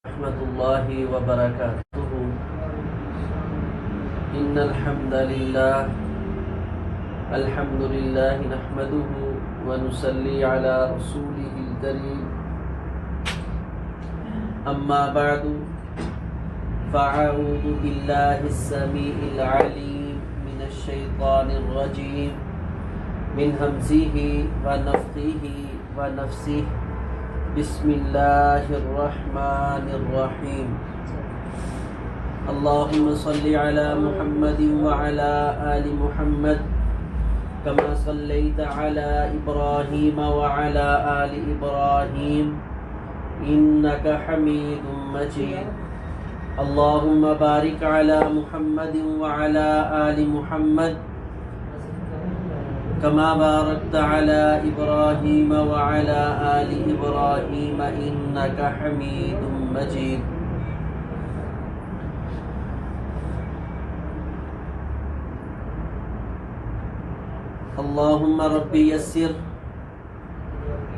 ورحمۃ اللہ وبرکاتہ ان الحمد للہ نحمده ونصلی علی رسوله الکریم اما بعد فاعوذ باللہ السمیع العلیم من الشیطان الرجیم من همزه ونفخه ونفثه بسم اللہ الرحمن الرحیم اللہم صلی علی محمد وعلی آل محمد کما صلیت علی ابراہیم وعلی آل ابراہیم انک حمید مجید اللہم بارک علی محمد وعلی آل محمد كما باركت على إبراهيم وعلى آل إبراهيم إنك حميد مجيد اللهم رب يسر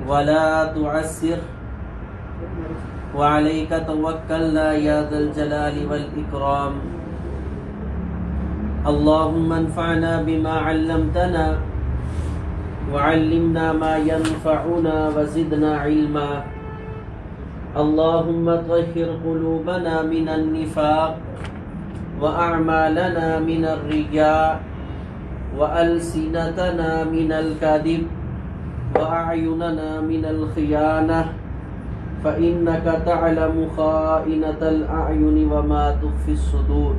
ولا تعسر وعليك توكلنا يا ذا الجلال والإكرام اللهم انفعنا بما علمتنا وعلمنا ما ينفعنا وزدنا علما اللهم طهر قلوبنا من النفاق وأعمالنا من الرياء وألسنتنا من الكذب وأعيننا من الخيانة فإنك تعلم خائنة الأعين وما تخفي الصدور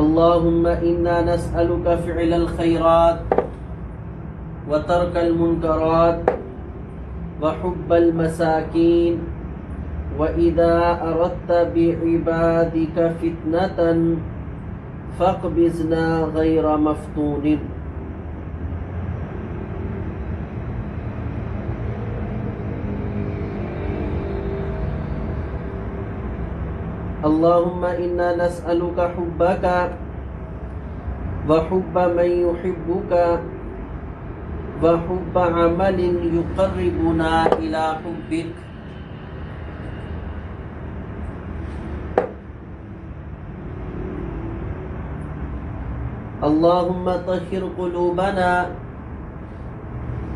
اللهم إنا نسألك فعل الخيرات وترك المنكرات وحب المساكين وإذا أردت بعبادك فتنة فاقبضنا غير مفتون اللهم إنا نسألك حبك وحب من يحبك وحب عمل يقربنا إلى حبك اللهم طهر قلوبنا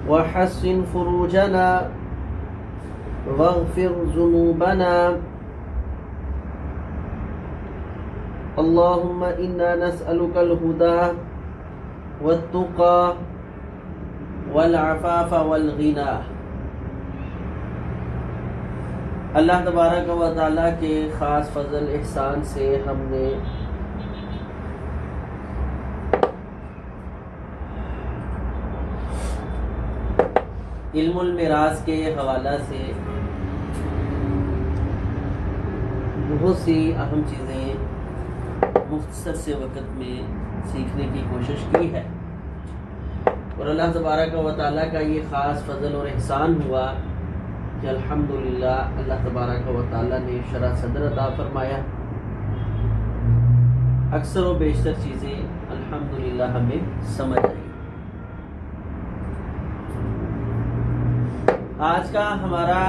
وحسن فروجنا واغفر ذنوبنا اللهم إنا نسألك الهدى والتقى والعفاف والغنى اللہ تبارک و تعالیٰ کے خاص فضل احسان سے ہم نے علم المیراث کے حوالہ سے بہت سی اہم چیزیں مختصر سے وقت میں سیکھنے کی کوشش کی ہے اور اللہ تبارک و تعالیٰ کا یہ خاص فضل اور احسان ہوا کہ الحمدللہ اللہ تبارک و تعالیٰ نے شرح صدر عطا فرمایا. اکثر و بیشتر چیزیں الحمدللہ ہمیں سمجھ آئی. آج کا ہمارا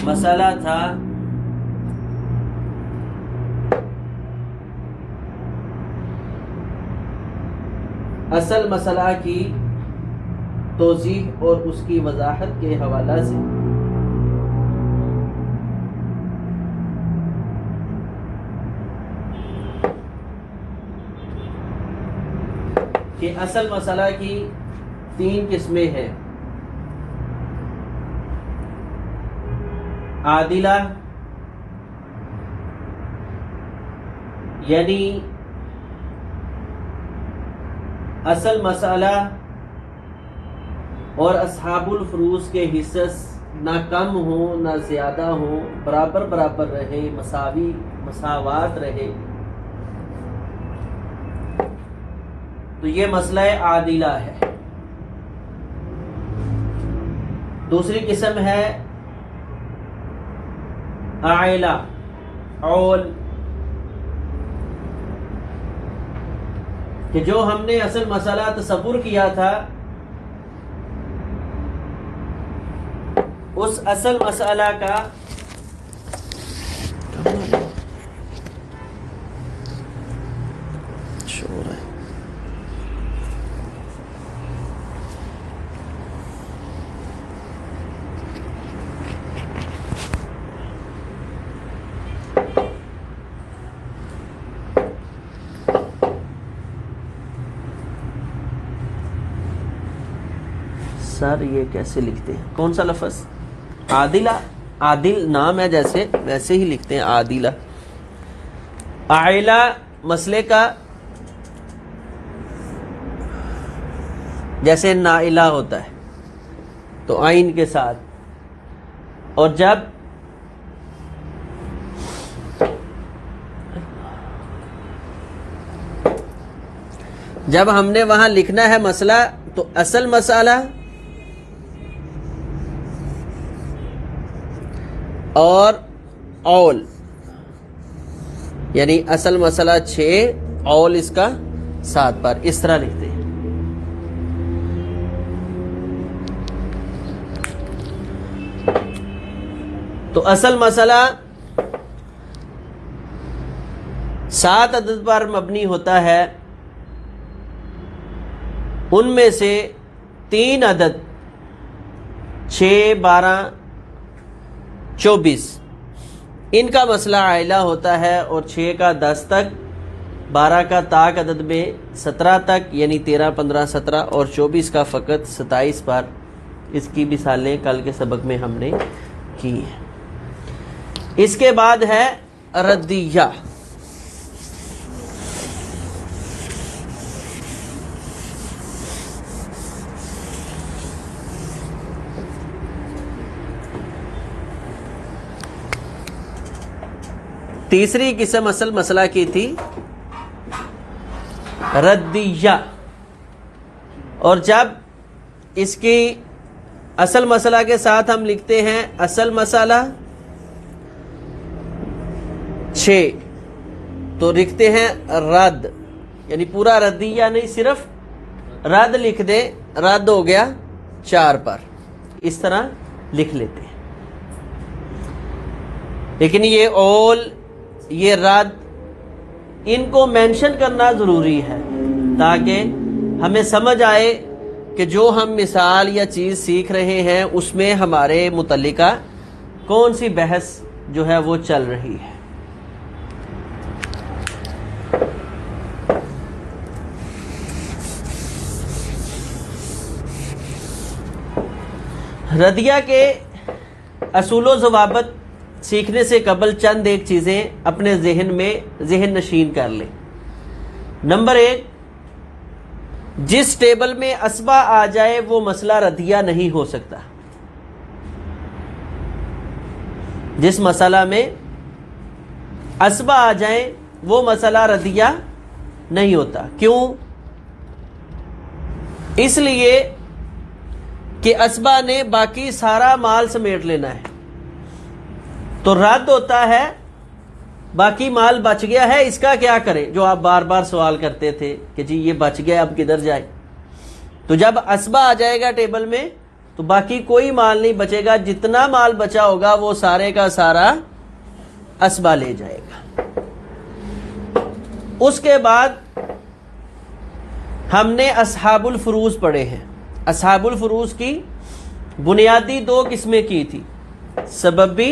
مسئلہ تھا اصل مسئلہ کی توضیح اور اس کی وضاحت کے حوالہ سے کہ اصل مسئلہ کی 3 قسمیں ہیں: عادلہ یعنی اصل مسئلہ اور اصحاب الفروض کے حصص نہ کم ہوں نہ زیادہ ہوں، برابر برابر رہے، مساوات رہے، تو یہ مسئلہ عادلہ ہے. دوسری قسم ہے عائلہ، عول کہ جو ہم نے اصل مسئلہ تصور کیا تھا اس اصل مسئلہ کا شور ہے سر یہ کیسے لکھتے ہیں؟ کون سا لفظ؟ عادلہ، عادل نام ہے جیسے ویسے ہی لکھتے ہیں عادلہ. عائلہ مسئلے کا جیسے نائلہ ہوتا ہے تو عین کے ساتھ، اور جب ہم نے وہاں لکھنا ہے مسئلہ تو اصل مسئلہ اور اول، یعنی اصل مسئلہ 6 اول اس کا 7 پر، اس طرح لکھتے ہیں. تو اصل مسئلہ 7 عدد پر مبنی ہوتا ہے، ان میں سے 3 عدد 6 12 24 ان کا مسئلہ عائلہ ہوتا ہے، اور 6 کا 10 تک، 12 کا طاق عدد میں 17 تک یعنی 13 15 17، اور 24 کا فقط 27 پر. اس کی مثالیں کل کے سبق میں ہم نے کی ہیں. اس کے بعد ہے ردیہ. تیسری قسم اصل مسئلہ کی تھی ردیہ، اور جب اس کی اصل مسئلہ کے ساتھ ہم لکھتے ہیں اصل مسئلہ 6 تو لکھتے ہیں رد، یعنی پورا ردیہ نہیں، صرف رد لکھ دیں، رد ہو گیا 4 پر، اس طرح لکھ لیتے ہیں. لیکن یہ اول، یہ رد، ان کو مینشن کرنا ضروری ہے تاکہ ہمیں سمجھ آئے کہ جو ہم مثال یا چیز سیکھ رہے ہیں اس میں ہمارے متعلقہ کون سی بحث جو ہے وہ چل رہی ہے. ردیہ کے اصول و ضوابط سیکھنے سے قبل چند ایک چیزیں اپنے ذہن میں ذہن نشین کر لیں. نمبر 1، جس ٹیبل میں اسبا آ جائے وہ مسئلہ ردیہ نہیں ہو سکتا. جس مسئلہ میں اسبا آ جائیں وہ مسئلہ ردیہ نہیں ہوتا. کیوں؟ اس لیے کہ اسبا نے باقی سارا مال سمیٹ لینا ہے، تو رد ہوتا ہے باقی مال بچ گیا ہے، اس کا کیا کریں؟ جو آپ بار بار سوال کرتے تھے کہ جی یہ بچ گیا اب کدھر جائے. تو جب اسبا آ جائے گا ٹیبل میں تو باقی کوئی مال نہیں بچے گا، جتنا مال بچا ہوگا وہ سارے کا سارا اسبا لے جائے گا. اس کے بعد ہم نے اصحاب الفروض پڑھے ہیں. اصحاب الفروض کی بنیادی 2 قسمیں کی تھی، سببی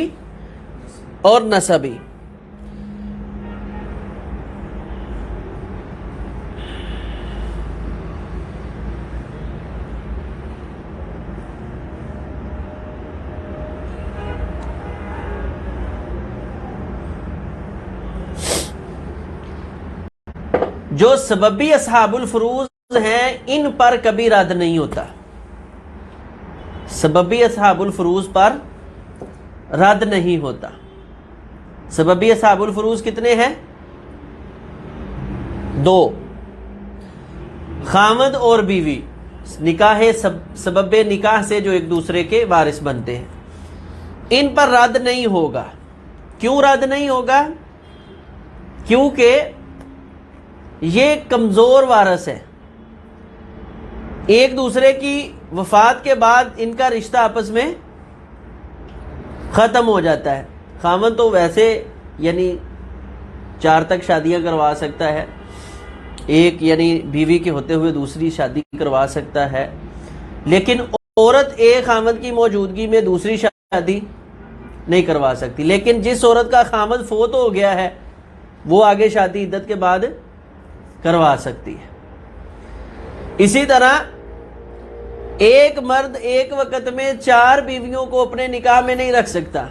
اور نسبی. جو سببی اصحاب الفروض ہیں ان پر کبھی رد نہیں ہوتا. سببی اصحاب الفروض پر رد نہیں ہوتا. سببی اصحاب الفروض کتنے ہیں؟ 2، خامد اور بیوی، نکاح سبب نکاح سے جو ایک دوسرے کے وارث بنتے ہیں، ان پر رد نہیں ہوگا. کیوں رد نہیں ہوگا؟ کیونکہ یہ کمزور وارث ہے، ایک دوسرے کی وفات کے بعد ان کا رشتہ آپس میں ختم ہو جاتا ہے۔ خاوند تو ویسے یعنی 4 تک شادیاں کروا سکتا ہے، ایک یعنی بیوی کے ہوتے ہوئے دوسری شادی کروا سکتا ہے، لیکن عورت ایک خاوند کی موجودگی میں دوسری شادی نہیں کروا سکتی۔ لیکن جس عورت کا خاوند فوت ہو گیا ہے وہ آگے شادی عدت کے بعد کروا سکتی ہے۔ اسی طرح ایک مرد ایک وقت میں 4 بیویوں کو اپنے نکاح میں نہیں رکھ سکتا،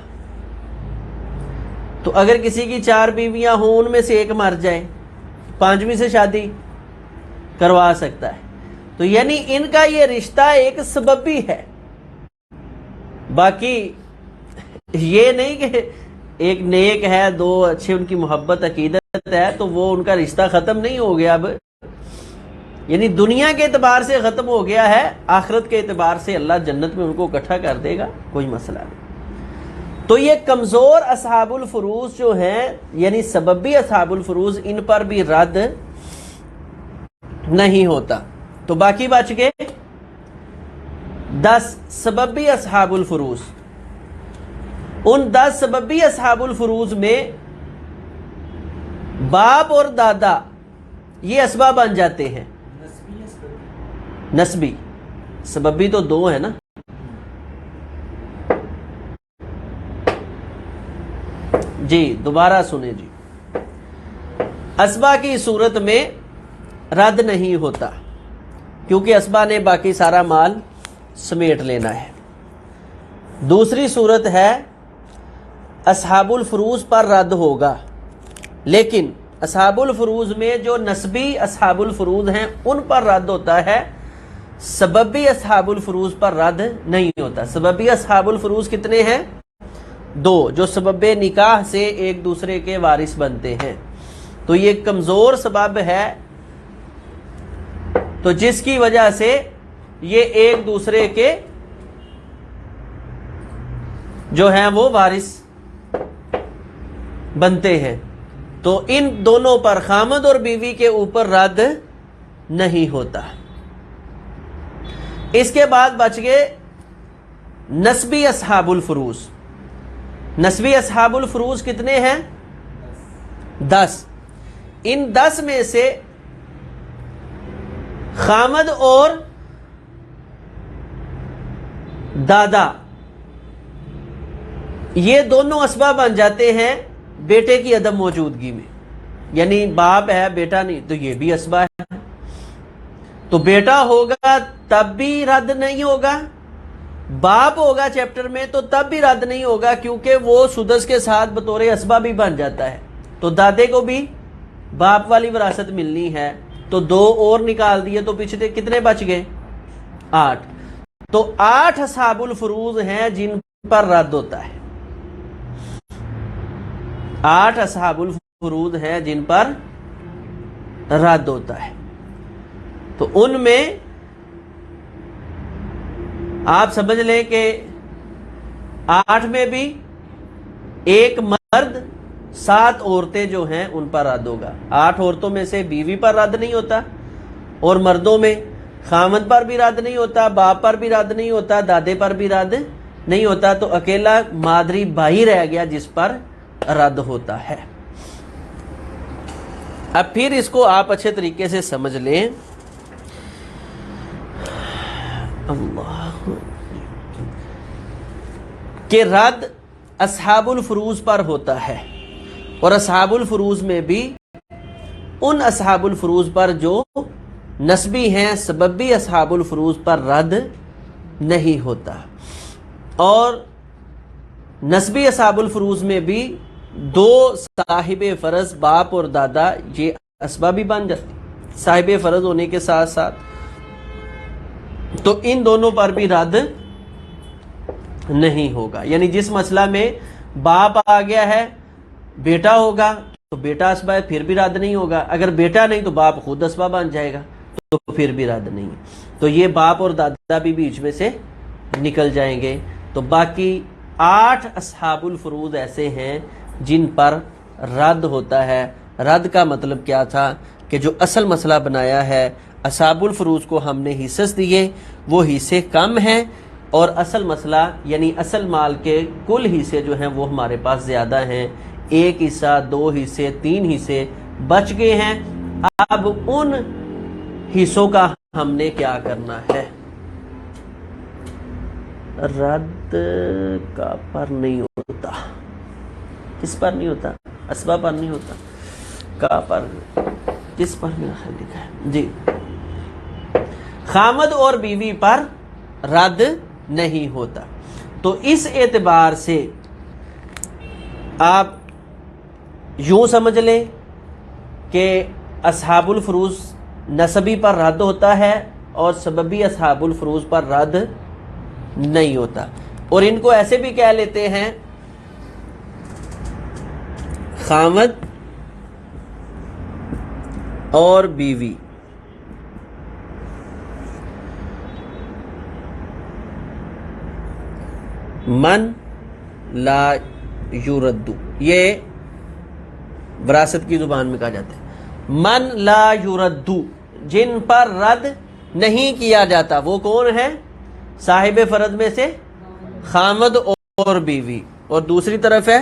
تو اگر کسی کی 4 بیویاں ہوں ان میں سے ایک مر جائے 5ویں سے شادی کروا سکتا ہے۔ تو یعنی ان کا یہ رشتہ ایک سببی ہے، باقی یہ نہیں کہ ایک نیک ہے 2 اچھے ان کی محبت عقیدت ہے تو وہ ان کا رشتہ ختم نہیں ہو گیا، اب یعنی دنیا کے اعتبار سے ختم ہو گیا ہے، آخرت کے اعتبار سے اللہ جنت میں ان کو اکٹھا کر دے گا، کوئی مسئلہ نہیں۔ تو یہ کمزور اصحاب الفروض جو ہیں یعنی سببی اصحاب الفروض، ان پر بھی رد نہیں ہوتا۔ تو باقی بچ گئے 10 سببی اصحاب الفروض۔ ان 10 سببی اصحاب الفروض میں باپ اور دادا یہ اسباب بن جاتے ہیں۔ نسبی سببی تو 2 ہے نا، جی دوبارہ سنیں جی۔ اسبا کی صورت میں رد نہیں ہوتا کیونکہ اسبا نے باقی سارا مال سمیٹ لینا ہے۔ دوسری صورت ہے اصحاب الفروض پر رد ہوگا، لیکن اصحاب الفروض میں جو نسبی اصحاب الفروض ہیں ان پر رد ہوتا ہے، سببی اصحاب الفروض پر رد نہیں ہوتا۔ سببی اصحاب الفروض کتنے ہیں؟ 2، جو سبب نکاح سے ایک دوسرے کے وارث بنتے ہیں۔ تو یہ کمزور سبب ہے، تو جس کی وجہ سے یہ ایک دوسرے کے جو ہیں وہ وارث بنتے ہیں، تو ان دونوں پر خامد اور بیوی کے اوپر رد نہیں ہوتا۔ اس کے بعد بچ گئے نسبی اصحاب الفروض۔ نسبی اصحاب الفروض کتنے ہیں؟ 10۔ ان 10 میں سے خامد اور دادا یہ دونوں اسباب بن جاتے ہیں بیٹے کی عدم موجودگی میں، یعنی باپ ہے بیٹا نہیں، تو یہ بھی اسباب ہے۔ تو بیٹا ہوگا تب بھی رد نہیں ہوگا، باپ ہوگا چیپٹر میں تو تب بھی رد نہیں ہوگا، کیونکہ وہ سدس کے ساتھ بطور اسباب بھی بن جاتا ہے۔ تو دادے کو بھی باپ والی وراثت ملنی ہے، تو 2 اور نکال دیے تو پچھلے کتنے بچ گئے؟ 8۔ تو 8 اصحاب الفروض ہیں جن پر رد ہوتا ہے۔ 8 اصحاب الفروض ہیں جن پر رد ہوتا ہے۔ تو ان میں آپ سمجھ لیں کہ 8 میں بھی ایک مرد 7 عورتیں جو ہیں ان پر رد ہوگا۔ 8 عورتوں میں سے بیوی پر رد نہیں ہوتا، اور مردوں میں خامد پر بھی رد نہیں ہوتا، باپ پر بھی رد نہیں ہوتا، دادے پر بھی رد نہیں ہوتا، تو اکیلا مادری بھائی رہ گیا جس پر رد ہوتا ہے۔ اب پھر اس کو آپ اچھے طریقے سے سمجھ لیں۔ اللہ کہ رد اصحاب الفروض پر ہوتا ہے، اور اصحاب الفروض میں بھی ان اصحاب الفروض پر جو نسبی ہیں، سببی اصحاب الفروض پر رد نہیں ہوتا، اور نسبی اصحاب الفروض میں بھی 2 صاحب فرض باپ اور دادا یہ اسباب بھی بن جاتے صاحب فرض ہونے کے ساتھ ساتھ، تو ان دونوں پر بھی رد نہیں ہوگا۔ یعنی جس مسئلہ میں باپ آ گیا ہے بیٹا ہوگا تو بیٹا اسباب ہے، پھر بھی رد نہیں ہوگا۔ اگر بیٹا نہیں تو باپ خود اسباب بن جائے گا تو پھر بھی رد نہیں۔ تو یہ باپ اور دادا بھی بیچ میں سے نکل جائیں گے۔ تو باقی 8 اصحاب الفروض ایسے ہیں جن پر رد ہوتا ہے۔ رد کا مطلب کیا تھا کہ جو اصل مسئلہ بنایا ہے اصحاب الفروض کو ہم نے حصص دیے، وہ حصے کم ہیں، اور اصل مسئلہ یعنی اصل مال کے کل حصے جو ہیں وہ ہمارے پاس زیادہ ہیں، 1 حصہ، 2 حصے، 3 حصے بچ گئے ہیں۔ اب ان حصوں کا ہم نے کیا کرنا ہے؟ رد کا پر نہیں ہوتا، کس پر نہیں ہوتا؟ اسباب پر نہیں ہوتا، کا پر کس پر میرا خیال لکھا ہے جی، خامد اور بیوی پر رد نہیں ہوتا۔ تو اس اعتبار سے آپ یوں سمجھ لیں کہ اصحاب الفروض نسبی پر رد ہوتا ہے اور سببی اصحاب الفروض پر رد نہیں ہوتا، اور ان کو ایسے بھی کہہ لیتے ہیں خامد اور بیوی۔ من لا یردو، یہ وراثت کی زبان میں کہا جاتا ہے، من لا یردو، جن پر رد نہیں کیا جاتا، وہ کون ہے؟ صاحب فرد میں سے خامد اور بیوی، اور دوسری طرف ہے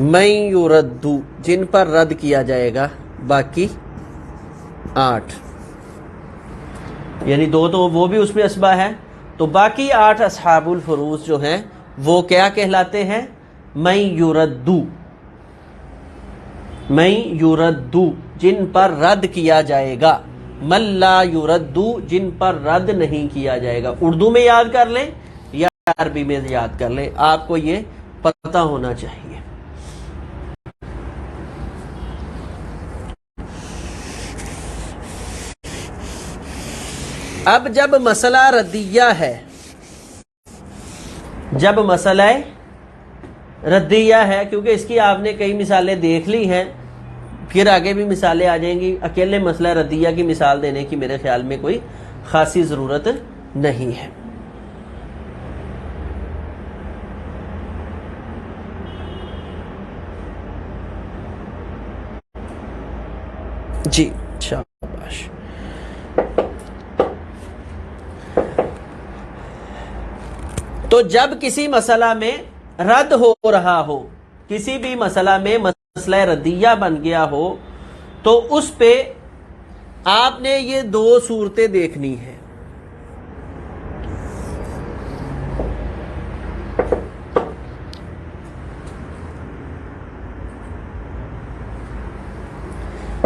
من یردو، جن پر رد کیا جائے گا باقی 8، یعنی 2 تو وہ بھی اس میں اسبا ہے، تو باقی 8 اصحاب الفروض جو ہیں وہ کیا کہلاتے ہیں؟ من یردو، من یردو، جن پر رد کیا جائے گا، من لا یردو، جن پر رد نہیں کیا جائے گا۔ اردو میں یاد کر لیں یا عربی میں یاد کر لیں، آپ کو یہ پتہ ہونا چاہیے۔ اب جب مسئلہ ردیہ ہے، جب مسئلہ ردیہ ہے، کیونکہ اس کی آپ نے کئی مثالیں دیکھ لی ہیں، پھر آگے بھی مثالیں آ جائیں گی، اکیلے مسئلہ ردیہ کی مثال دینے کی میرے خیال میں کوئی خاصی ضرورت نہیں ہے۔ جی شاباش۔ تو جب کسی مسئلہ میں رد ہو رہا ہو، کسی بھی مسئلہ میں مسئلہ ردیہ بن گیا ہو، تو اس پہ آپ نے یہ 2 صورتیں دیکھنی ہیں۔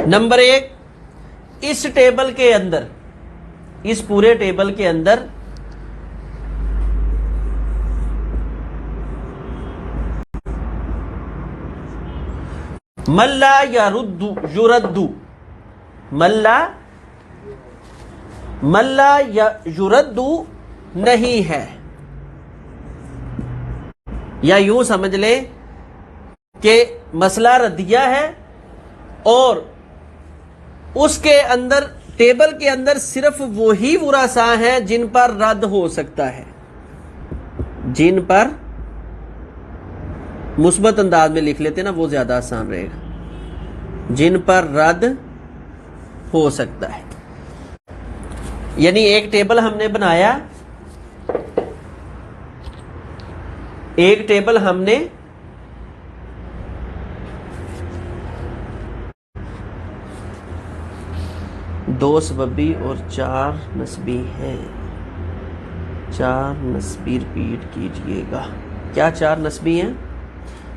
نمبر 1، اس ٹیبل کے اندر، اس پورے ٹیبل کے اندر من لا یردو، من لا یردو نہیں ہے، یا یوں سمجھ لیں کہ مسئلہ ردیہ ہے اور اس کے اندر ٹیبل کے اندر صرف وہی ورثاء ہیں جن پر رد ہو سکتا ہے، جن پر مثبت انداز میں لکھ لیتے نا وہ زیادہ آسان رہے گا، جن پر رد ہو سکتا ہے۔ یعنی ایک ٹیبل ہم نے بنایا، ایک ٹیبل ہم نے دو سببی اور 4 نسبی ہیں، 4 نسبی ریپیٹ کیجئے گا۔ کیا 4 نسبی ہیں؟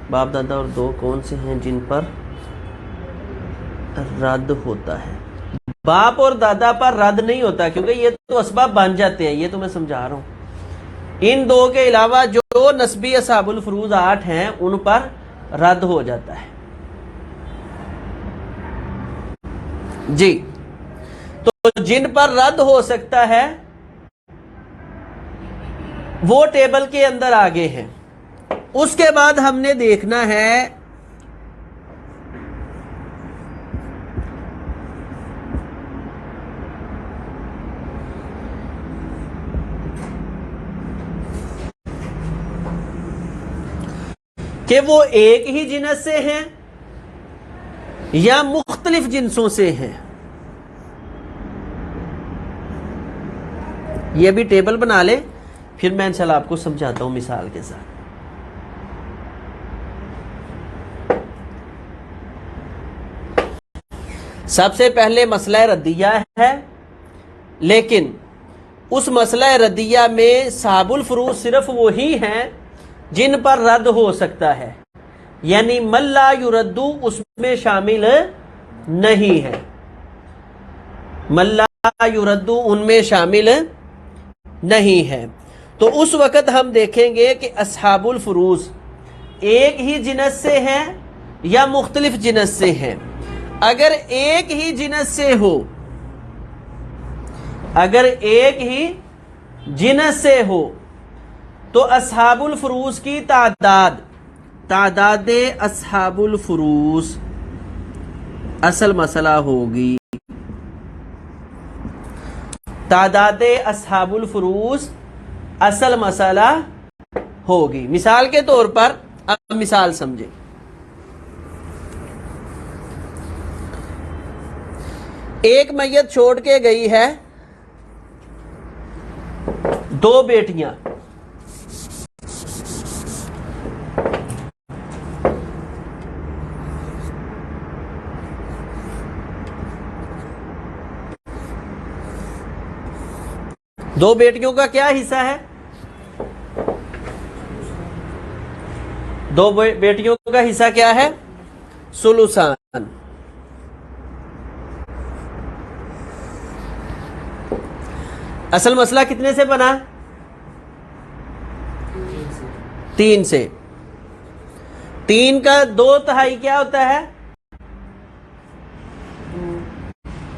باپ دادا اور 2 کون سے ہیں جن پر رد ہوتا ہے؟ باپ اور دادا پر رد نہیں ہوتا، کیونکہ یہ تو اسباب بن جاتے ہیں، یہ تو میں سمجھا رہا ہوں۔ ان 2 کے علاوہ جو نسبی اصحاب الفروض 8 ہیں ان پر رد ہو جاتا ہے۔ جی، تو جن پر رد ہو سکتا ہے وہ ٹیبل کے اندر آگے ہیں۔ اس کے بعد ہم نے دیکھنا ہے کہ وہ ایک ہی جنس سے ہیں یا مختلف جنسوں سے ہیں. یہ بھی ٹیبل بنا لیں، پھر میں انشاءاللہ آپ کو سمجھاتا ہوں مثال کے ساتھ. سب سے پہلے مسئلہ ردیہ ہے، لیکن اس مسئلہ ردیہ میں صحاب الفروض صرف وہی ہیں جن پر رد ہو سکتا ہے، یعنی من لا یردو اس میں شامل نہیں ہے. من لا یردو ان میں شامل نہیں ہے. تو اس وقت ہم دیکھیں گے کہ اصحاب الفروض ایک ہی جنس سے ہیں یا مختلف جنس سے ہیں. اگر ایک ہی جنس سے ہو، اگر ایک ہی جنس سے ہو تو اصحاب الفروض کی تعداد اصحاب الفروض اصل مسئلہ ہوگی. تعداد اصحاب الفروض اصل مسئلہ ہوگی. مثال کے طور پر اب مثال سمجھیں. ایک میت چھوڑ کے گئی ہے 2 بیٹیاں. دو بیٹیوں کا کیا حصہ ہے؟ 2 بیٹیوں کا حصہ کیا ہے؟ ثلثان. اصل مسئلہ کتنے سے بنا؟ 3 سے. 3 کا 2/3 کیا ہوتا ہے؟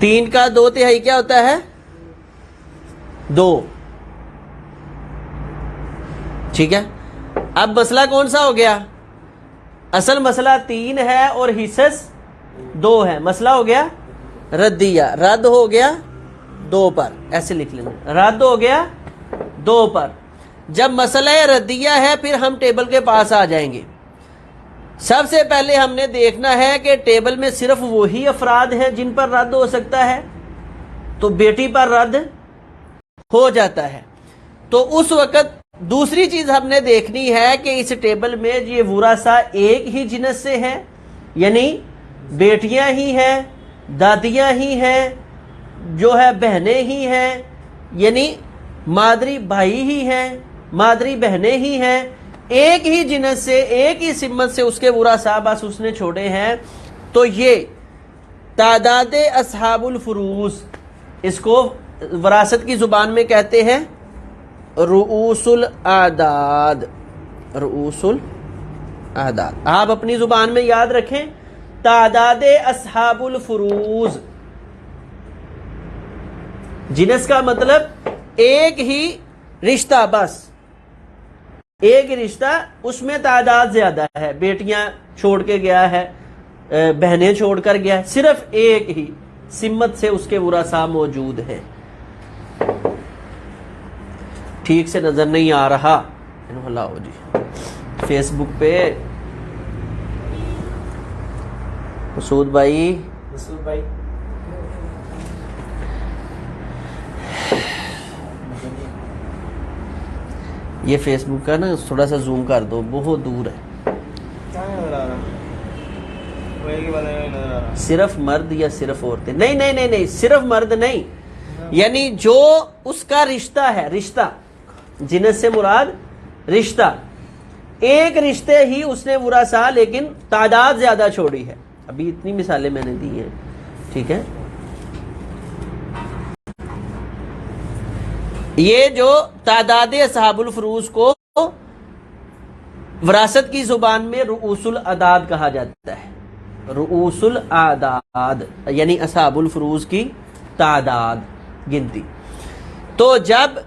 3 کا 2/3 کیا ہوتا ہے؟ 2. ٹھیک ہے. اب مسئلہ کون سا ہو گیا؟ اصل مسئلہ 3 ہے اور حصص 2 ہے. مسئلہ ہو گیا ردیہ. رد ہو گیا 2 پر. ایسے لکھ لینا، رد ہو گیا 2 پر. جب مسئلہ ردیہ ہے پھر ہم ٹیبل کے پاس آ جائیں گے. سب سے پہلے ہم نے دیکھنا ہے کہ ٹیبل میں صرف وہی افراد ہیں جن پر رد ہو سکتا ہے، تو بیٹی پر رد ہو جاتا ہے. تو اس وقت دوسری چیز ہم نے دیکھنی ہے کہ اس ٹیبل میں یہ ورثہ ایک ہی جنس سے ہیں، یعنی بیٹیاں ہی ہیں، دادیاں ہی ہیں، جو ہے بہنیں ہی ہیں، یعنی مادری بھائی ہی ہیں، مادری بہنیں ہی ہیں، ایک ہی جنس سے، ایک ہی سمت سے اس کے ورثہ بس اس نے چھوڑے ہیں. تو یہ تعداد اصحاب الفروض، اس کو وراثت کی زبان میں کہتے ہیں رؤوس الاعداد. رؤوس الاعداد آپ اپنی زبان میں یاد رکھیں. تعداد اصحاب الفروض، جنس کا مطلب ایک ہی رشتہ، بس ایک رشتہ، اس میں تعداد زیادہ ہے. بیٹیاں چھوڑ کے گیا ہے، بہنیں چھوڑ کر گیا ہے، صرف ایک ہی سمت سے اس کے ورثہ موجود ہیں. ٹھیک سے نظر نہیں آ رہا جی فیس بک پہ؟ مسعود بھائی، یہ فیس بک کا نا تھوڑا سا زوم کر دو، بہت دور ہے. صرف مرد یا صرف عورتیں؟ نہیں نہیں نہیں نہیں، صرف مرد نہیں، یعنی جو اس کا رشتہ ہے، رشتہ جنس سے مراد رشتہ، ایک رشتے ہی اس نے ورثہ لیکن تعداد زیادہ چھوڑی ہے. ابھی اتنی مثالیں میں نے دی ہیں. ٹھیک ہے. یہ جو تعداد اصحاب الفروض کو وراثت کی زبان میں رؤوس الاعداد کہا جاتا ہے. رؤوس الاعداد یعنی اصحاب الفروض کی تعداد، گنتی. تو جب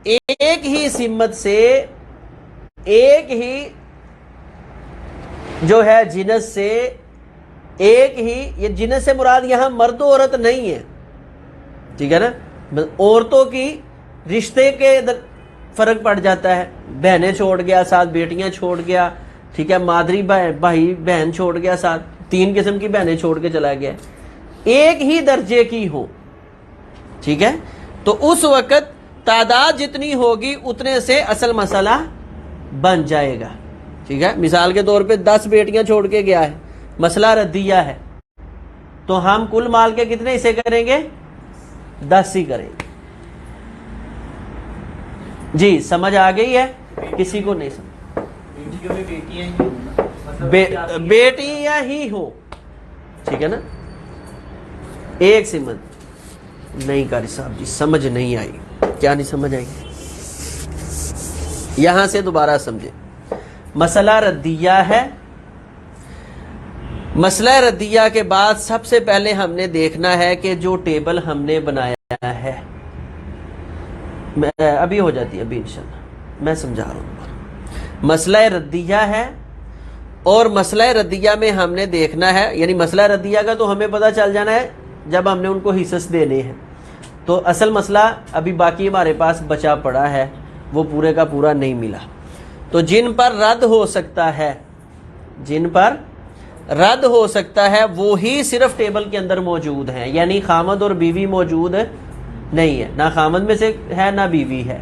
ایک ہی سمت سے، ایک ہی جو ہے جنس سے، ایک ہی، یہ جنس سے مراد یہاں مرد و عورت نہیں ہے، ٹھیک ہے نا. عورتوں کی رشتے کے فرق پڑ جاتا ہے. بہنیں چھوڑ گیا ساتھ، بیٹیاں چھوڑ گیا، ٹھیک ہے، مادری بھائی بہن چھوڑ گیا ساتھ، 3 قسم کی بہنیں چھوڑ کے چلا گیا ہے، ایک ہی درجے کی ہو، ٹھیک ہے، تو اس وقت تعداد جتنی ہوگی اتنے سے اصل مسئلہ بن جائے گا، ٹھیک ہے۔ مثال کے طور پہ 10 بیٹیاں چھوڑ کے گیا ہے، مسئلہ ردیہ ہے، تو ہم کل مال کے کتنے حصے کریں گے؟ 10 ہی کریں گے۔ جی سمجھ آ گئی ہے؟ کسی کو نہیں سمجھ؟ بیٹیاں ہی ہوں، ٹھیک ہے نا، ایک سمت نہیں قاری صاحب جی، سمجھ نہیں آئی، کیا نہیں سمجھ آئی؟ یہاں سے دوبارہ سمجھے، مسئلہ ردیہ ہے۔ مسئلہ ردیہ کے بعد سب سے پہلے ہم نے دیکھنا ہے کہ جو ٹیبل ہم نے بنایا ہے، ابھی ہو جاتی ہے، ابھی انشاءاللہ میں سمجھا رہا ہوں۔ مسئلہ ردیہ ہے، اور مسئلہ ردیہ میں ہم نے دیکھنا ہے، یعنی مسئلہ ردیہ کا تو ہمیں پتہ چل جانا ہے جب ہم نے ان کو حصص دینے ہیں، تو اصل مسئلہ ابھی باقی ہمارے پاس بچا پڑا ہے، وہ پورے کا پورا نہیں ملا۔ تو جن پر رد ہو سکتا ہے، جن پر رد ہو سکتا ہے وہی صرف ٹیبل کے اندر موجود ہیں، یعنی خامد اور بیوی موجود نہیں ہے، نہ خامد میں سے ہے نہ بیوی ہے۔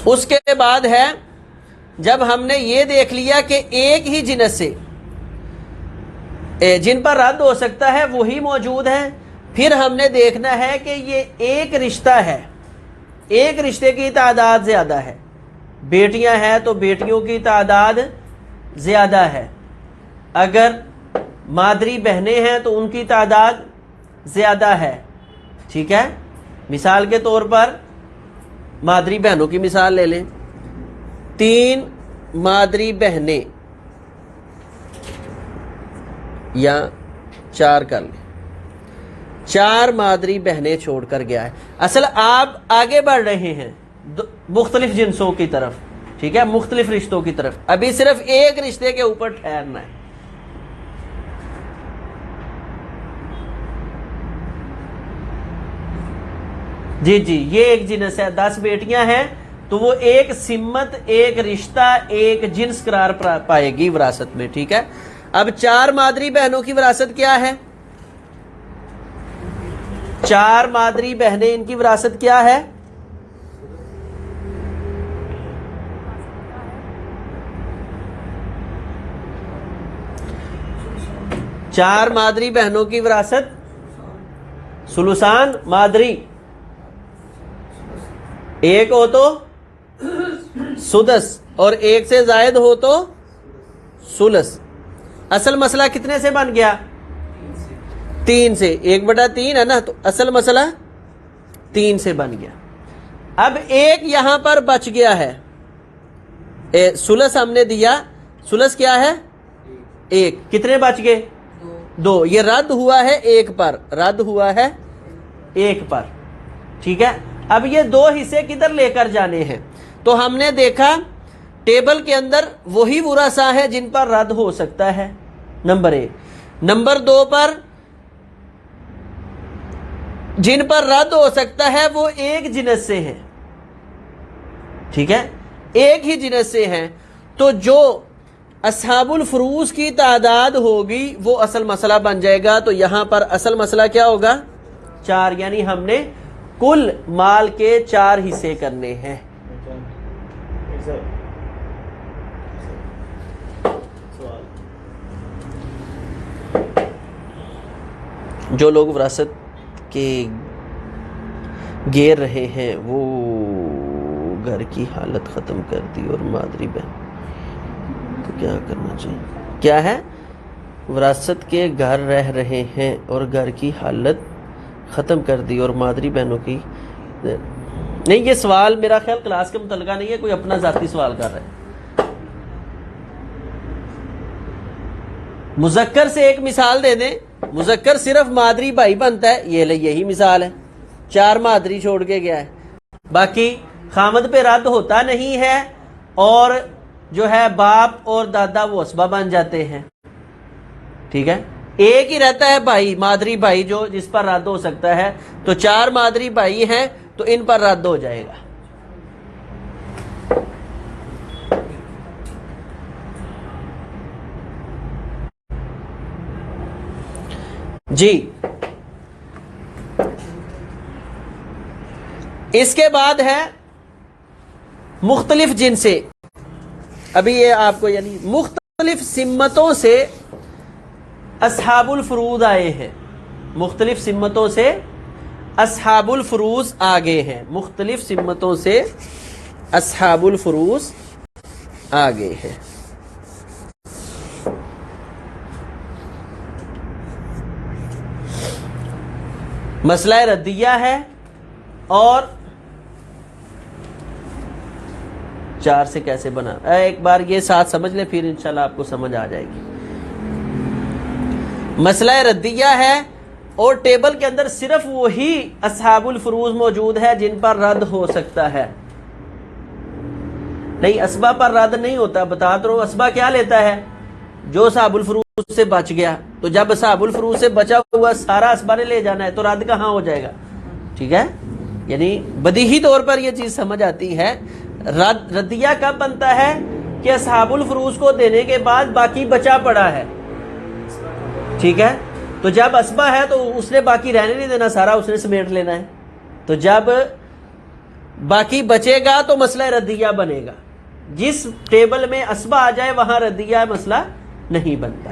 اس کے بعد ہے جب ہم نے یہ دیکھ لیا کہ ایک ہی جنس سے جن پر رد ہو سکتا ہے وہی موجود ہیں، پھر ہم نے دیکھنا ہے کہ یہ ایک رشتہ ہے، ایک رشتے کی تعداد زیادہ ہے، بیٹیاں ہیں تو بیٹیوں کی تعداد زیادہ ہے، اگر مادری بہنیں ہیں تو ان کی تعداد زیادہ ہے، ٹھیک ہے۔ مثال کے طور پر مادری بہنوں کی مثال لے لیں، 3 مادری بہنیں یا 4 کر لیں، 4 مادری بہنیں چھوڑ کر گیا ہے۔ اصل آپ آگے بڑھ رہے ہیں مختلف جنسوں کی طرف، ٹھیک ہے، مختلف رشتوں کی طرف، ابھی صرف ایک رشتے کے اوپر ٹھہرنا ہے۔ جی جی، یہ ایک جنس ہے، 10 بیٹیاں ہیں تو وہ ایک سمت، ایک رشتہ، ایک جنس قرار پائے گی وراثت میں، ٹھیک ہے۔ اب 4 مادری بہنوں کی وراثت کیا ہے؟ 4 مادری بہنیں، ان کی وراثت کیا ہے؟ چار مادری بہنوں کی وراثت ثلثان مادری، ایک ہو تو سدس اور ایک سے زائد ہو تو ثلث۔ اصل مسئلہ کتنے سے بن گیا؟ 3 سے، 1/3 ہے نا، تو اصل مسئلہ 3 سے بن گیا۔ اب ایک یہاں پر بچ گیا ہے، ثلث ہم نے دیا، ثلث کیا ہے؟ 1، کتنے بچ گئے؟ 2، یہ رد ہوا ہے 1 پر، رد ہوا ہے 1 پر، ٹھیک ہے۔ اب یہ 2 حصے کدھر لے کر جانے ہیں؟ تو ہم نے دیکھا ٹیبل کے اندر وہی ورثہ ہیں جن پر رد ہو سکتا ہے، نمبر 1۔ نمبر 2 پر جن پر رد ہو سکتا ہے وہ ایک جنس سے ہیں، ٹھیک ہے، ایک ہی جنس سے ہیں، تو جو اصحاب الفروض کی تعداد ہوگی وہ اصل مسئلہ بن جائے گا۔ تو یہاں پر اصل مسئلہ کیا ہوگا؟ 4، یعنی ہم نے کل مال کے 4 حصے کرنے ہیں۔ جو لوگ وراثت کے گیر رہے ہیں وہ گھر کی حالت ختم کر دی اور مادری بہن تو کیا کرنا چاہیے؟ کیا ہے؟ وراثت کے گھر رہ رہے ہیں اور گھر کی حالت ختم کر دی اور مادری بہنوں کی نہیں، یہ سوال میرا خیال کلاس کے متعلقہ نہیں ہے، کوئی اپنا ذاتی سوال کر رہا ہے۔ مذکر سے ایک مثال دے دیں، مذکر صرف مادری بھائی بنتا ہے، یہی مثال ہے، 4 مادری چھوڑ کے گیا ہے، باقی خامد پہ رد ہوتا نہیں ہے، اور جو ہے باپ اور دادا وہ اسبہ بن جاتے ہیں، ٹھیک ہے۔ ایک ہی رہتا ہے بھائی، مادری بھائی، جو جس پر رد ہو سکتا ہے، تو 4 مادری بھائی ہیں تو ان پر رد ہو جائے گا۔ جی اس کے بعد ہے مختلف جن سے. ابھی یہ آپ کو یعنی مختلف سمتوں سے اصحاب الفروض آئے ہیں. مختلف سمتوں سے اصحاب الفروض آگے ہیں. مختلف سمتوں سے اصحاب الفروض آگے ہیں. مسئلہ ردیہ ہے اور 4 سے کیسے بنا. ایک بار یہ ساتھ سمجھ لیں پھر انشاءاللہ آپ کو سمجھ آ جائے گی. مسئلہ ردیہ ہے اور ٹیبل کے اندر صرف وہی اصحاب الفروض موجود ہے جن پر رد ہو سکتا ہے. نہیں اسبا پر رد نہیں ہوتا. بتا تو اسبا کیا لیتا ہے؟ جو اصحاب الفروض سے بچ گیا. تو جب اصحاب الفروض سے بچا ہوا سارا اسبا نے لے جانا ہے تو رد کہاں ہو جائے گا؟ ٹھیک ہے، یعنی بدیہی طور پر یہ چیز سمجھ آتی ہے. ردیہ کب بنتا ہے کہ اصحاب الفروض کو دینے کے بعد باقی بچا پڑا ہے. ٹھیک ہے، تو جب اسبا ہے تو اس نے باقی رہنے نہیں دینا، سارا اس نے سمیٹ لینا ہے. تو جب باقی بچے گا تو مسئلہ ردیہ بنے گا. جس ٹیبل میں اسبا آ جائے وہاں ردیہ مسئلہ نہیں بنتا.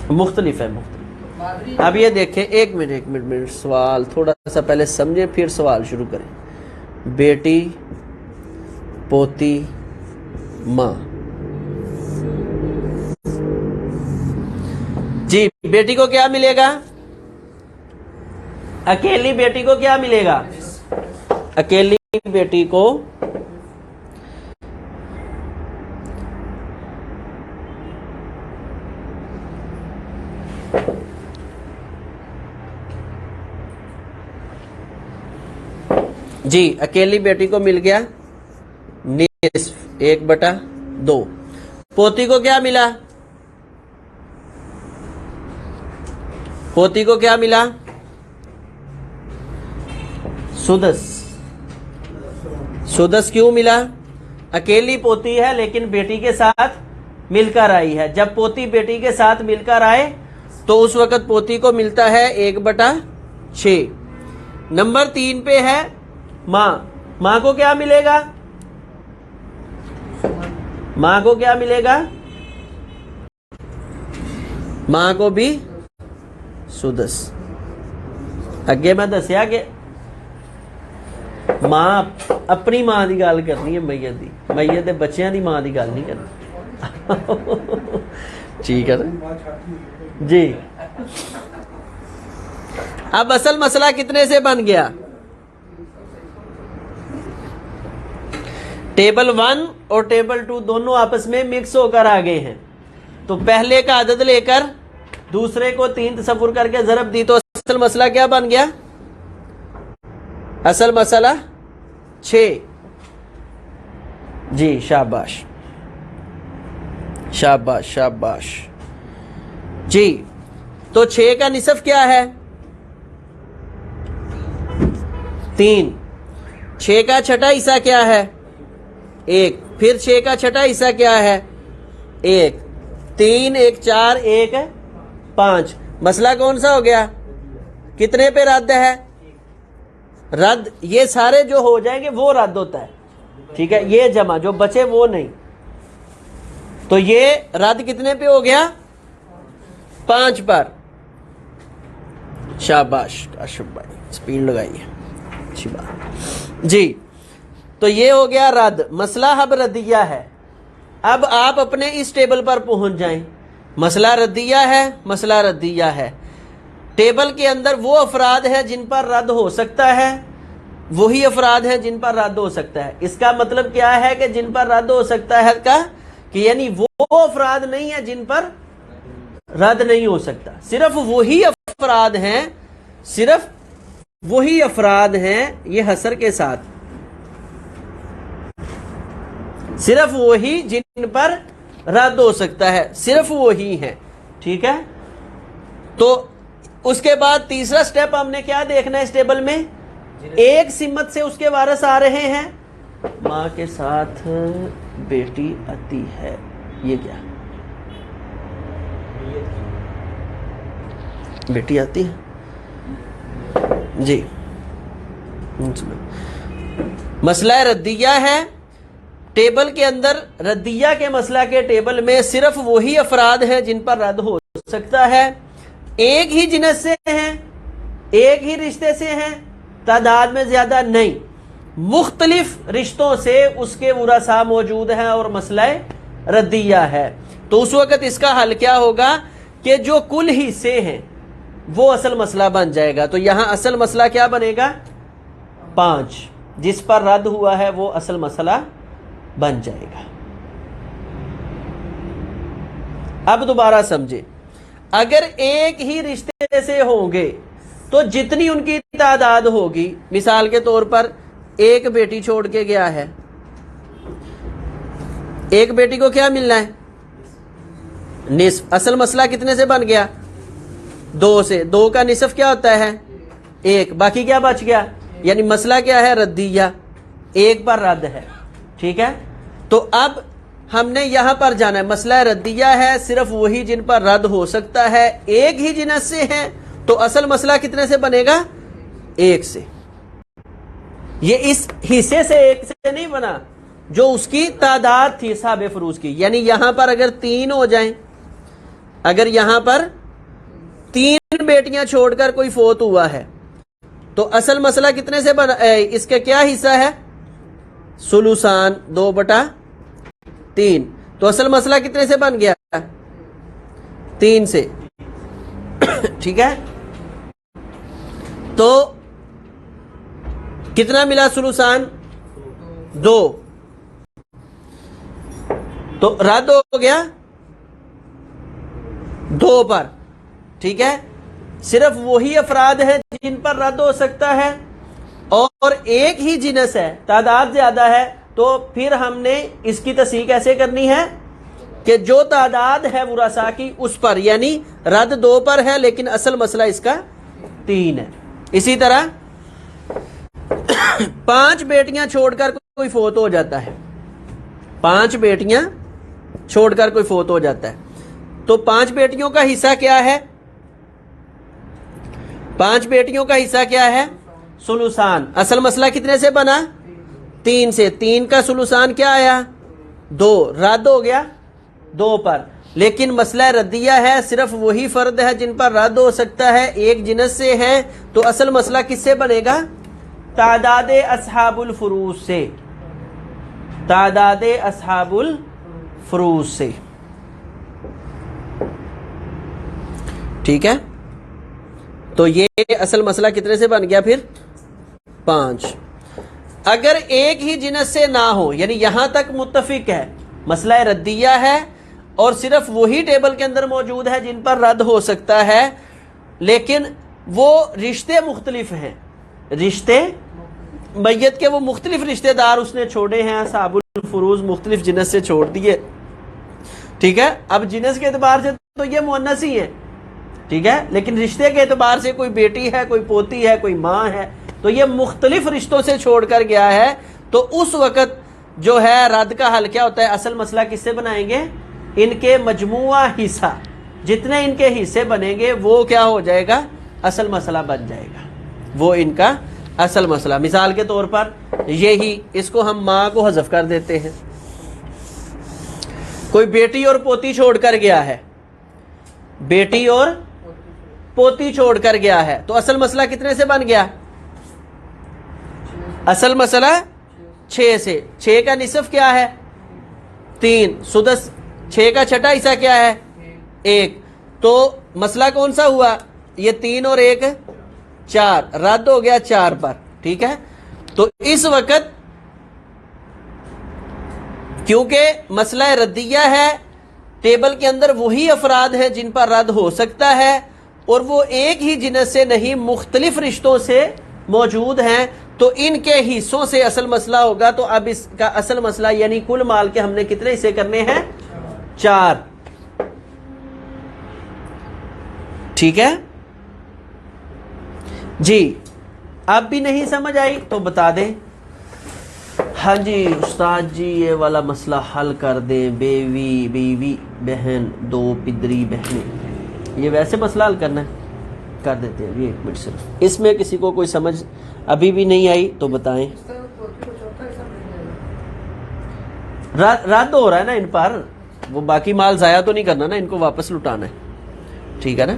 مختلف ہے مختلف. اب یہ دیکھیں ایک منٹ سوال تھوڑا سا پہلے سمجھیں پھر سوال شروع کریں. بیٹی، پوتی، ماں. جی بیٹی کو کیا ملے گا؟ اکیلی بیٹی کو کیا ملے گا؟ اکیلی بیٹی کو جی اکیلی بیٹی کو مل گیا نصف 1/2. پوتی کو کیا ملا؟ پوتی کو کیا ملا؟ سدس. سدس کیوں ملا؟ اکیلی پوتی ہے لیکن بیٹی کے ساتھ مل کر آئی ہے. جب پوتی بیٹی کے ساتھ مل کر آئے تو اس وقت پوتی کو ملتا ہے 1/6. نمبر 3 پہ ہے ماں. ماں کو کیا ملے گا؟ ماں کو کیا ملے گا؟ ماں کو بھی سدس. اگے میں دسیا کہ ماں اپنی ماں دی گل کرنی ہے، میت دی. میت دے بچیاں دی ماں دی گل نہیں کرنی. ٹھیک ہے نا جی. اب اصل مسئلہ کتنے سے بن گیا؟ ٹیبل 1 اور ٹیبل 2 دونوں آپس میں مکس ہو کر آ گئے ہیں. تو پہلے کا عدد لے کر دوسرے کو 3 تصور کر کے ضرب دی تو اصل مسئلہ کیا بن گیا؟ اصل مسئلہ 6. جی شاباش شاباش شاباش. جی تو 6 کا نصف کیا ہے؟ 3. 6 کا چھٹا حصہ کیا ہے؟ 1. پھر 6 کا چھٹا حصہ کیا ہے؟ 1. 3 1 4 1 5. مسئلہ کون سا ہو گیا؟ کتنے پہ رد ہے؟ رد یہ سارے جو ہو جائیں گے وہ رد ہوتا ہے. ٹھیک ہے، یہ جمع جو بچے وہ نہیں. تو یہ رد کتنے پہ ہو گیا؟ 5 پر. شاباش کاشف بھائی سپیڈ لگائیے، اچھی بات. جی تو یہ ہو گیا رد. مسئلہ اب ردیہ ہے. اب آپ اپنے اس ٹیبل پر پہنچ جائیں. مسئلہ ردیہ ہے، مسئلہ ردیہ ہے. ٹیبل کے اندر وہ افراد ہیں جن پر رد ہو سکتا ہے، وہی افراد ہیں جن پر رد ہو سکتا ہے. اس کا مطلب کیا ہے کہ جن پر رد ہو سکتا ہے کا کہ یعنی وہ افراد نہیں ہیں جن پر رد نہیں ہو سکتا. صرف وہی افراد ہیں، صرف وہی افراد ہیں، یہ حصر کے ساتھ صرف وہی جن پر رد ہو سکتا ہے، صرف وہی ہیں. ٹھیک ہے، تو اس کے بعد تیسرا سٹیپ ہم نے کیا دیکھنا ہے اس ٹیبل میں؟ ایک سمت سے اس کے وارث آ رہے ہیں. ماں کے ساتھ بیٹی آتی ہے، یہ کیا بیٹی آتی ہے؟ جی مسئلہ ردیہ ہے، ٹیبل کے اندر ردیہ کے مسئلہ کے ٹیبل میں صرف وہی افراد ہیں جن پر رد ہو سکتا ہے، ایک ہی جنس سے ہیں، ایک ہی رشتے سے ہیں، تعداد میں زیادہ نہیں، مختلف رشتوں سے اس کے ورثاء موجود ہیں اور مسئلہ ردیہ ہے، تو اس وقت اس کا حل کیا ہوگا کہ جو کل حصے ہیں وہ اصل مسئلہ بن جائے گا. تو یہاں اصل مسئلہ کیا بنے گا؟ 5، جس پر رد ہوا ہے وہ اصل مسئلہ بن جائے گا. اب دوبارہ سمجھے، اگر ایک ہی رشتے سے ہوں گے تو جتنی ان کی تعداد ہوگی، مثال کے طور پر ایک بیٹی چھوڑ کے گیا ہے، ایک بیٹی کو کیا ملنا ہے؟ نصف. اصل مسئلہ کتنے سے بن گیا؟ 2 سے. 2 کا نصف کیا ہوتا ہے؟ 1. باقی کیا بچ گیا؟ یعنی مسئلہ کیا ہے؟ ردیہ، 1 پر رد ہے. ٹھیک ہے، تو اب ہم نے یہاں پر جانا ہے، مسئلہ ردیہ ہے، صرف وہی جن پر رد ہو سکتا ہے، ایک ہی جنس سے ہیں، تو اصل مسئلہ کتنے سے بنے گا؟ 1 سے. یہ اس حصے سے 1 سے نہیں بنا جو اس کی تعداد تھی صحاب فروض کی. یعنی یہاں پر اگر 3 ہو جائیں، اگر یہاں پر 3 بیٹیاں چھوڑ کر کوئی فوت ہوا ہے تو اصل مسئلہ کتنے سے بنا؟ اس کا کیا حصہ ہے؟ ثلثان 2/3. تو اصل مسئلہ کتنے سے بن گیا؟ 3 سے. ٹھیک ہے، تو کتنا ملا ثلثان؟ 2. تو رد ہو گیا 2 پر. ٹھیک ہے، صرف وہی افراد ہیں جن پر رد ہو سکتا ہے اور ایک ہی جنس ہے، تعداد زیادہ ہے، تو پھر ہم نے اس کی تصحیح کیسے کرنی ہے کہ جو تعداد ہے ورثاء کی اس پر، یعنی رد 2 پر ہے لیکن اصل مسئلہ اس کا 3 ہے. اسی طرح 5 بیٹیاں چھوڑ کر کوئی فوت ہو جاتا ہے، 5 بیٹیاں چھوڑ کر کوئی فوت ہو جاتا ہے، تو 5 بیٹیوں کا حصہ کیا ہے؟ 5 بیٹیوں کا حصہ کیا ہے؟ ثلثان. اصل مسئلہ کتنے سے بنا؟ 3 سے. 3 کا ثلثان کیا آیا؟ 2. رد ہو گیا 2 پر. لیکن مسئلہ ردیہ ہے، صرف وہی فرد ہے جن پر رد ہو سکتا ہے، ایک جنس سے ہیں، تو اصل مسئلہ کس سے بنے گا؟ تعداد اصحاب الفروض سے. تعداد اصحاب الفروض سے. ٹھیک ہے، تو یہ اصل مسئلہ کتنے سے بن گیا پھر؟ 5. اگر ایک ہی جنس سے نہ ہو، یعنی یہاں تک متفق ہے، مسئلہ ردیہ ہے اور صرف وہی ٹیبل کے اندر موجود ہے جن پر رد ہو سکتا ہے، لیکن وہ رشتے مختلف ہیں، رشتے میت کے وہ مختلف رشتہ دار اس نے چھوڑے ہیں، اصحاب الفروض مختلف جنس سے چھوڑ دیے. ٹھیک ہے، اب جنس کے اعتبار سے تو یہ مؤنث ہی ہے، ٹھیک ہے، لیکن رشتے کے اعتبار سے کوئی بیٹی ہے، کوئی پوتی ہے، کوئی ماں ہے، تو یہ مختلف رشتوں سے چھوڑ کر گیا ہے. تو اس وقت جو ہے رد کا حل کیا ہوتا ہے؟ اصل مسئلہ کس سے بنائیں گے؟ ان کے مجموعہ حصہ، جتنے ان کے حصے بنیں گے وہ کیا ہو جائے گا؟ اصل مسئلہ بن جائے گا، وہ ان کا اصل مسئلہ. مثال کے طور پر یہی، اس کو ہم ماں کو حذف کر دیتے ہیں. کوئی بیٹی اور پوتی چھوڑ کر گیا ہے، بیٹی اور پوتی چھوڑ کر گیا ہے، تو اصل مسئلہ کتنے سے بن گیا؟ اصل مسئلہ 6 سے. 6 کا نصف کیا ہے؟ 3. سدس 6 کا چھٹا حصہ کیا ہے؟ 1. تو مسئلہ کون سا ہوا؟ یہ 3 اور 1 4، رد ہو گیا 4 پر. ٹھیک ہے، تو اس وقت کیونکہ مسئلہ ردیہ ہے، ٹیبل کے اندر وہی افراد ہیں جن پر رد ہو سکتا ہے اور وہ ایک ہی جنس سے نہیں، مختلف رشتوں سے موجود ہیں، تو ان کے حصوں سے اصل مسئلہ ہوگا. تو اب اس کا اصل مسئلہ یعنی کل مال کے ہم نے کتنے حصے کرنے ہیں؟ 4. ٹھیک ہے جی. اب بھی نہیں سمجھ آئی تو بتا دیں. ہاں جی استاد جی یہ والا مسئلہ حل کر دیں، بیوی بہن، دو پدری بہنیں، یہ ویسے مسئلہ حل کرنا ہے، کر دیتے ہیں۔ ایک منٹ صرف، اس میں کسی کو کوئی سمجھ ابھی بھی نہیں آئی تو بتائیں۔ رد ہو رہا ہے نا ان پر، وہ باقی مال ضائع تو نہیں کرنا نا، ان کو واپس لٹانا ہے، ٹھیک ہے نا۔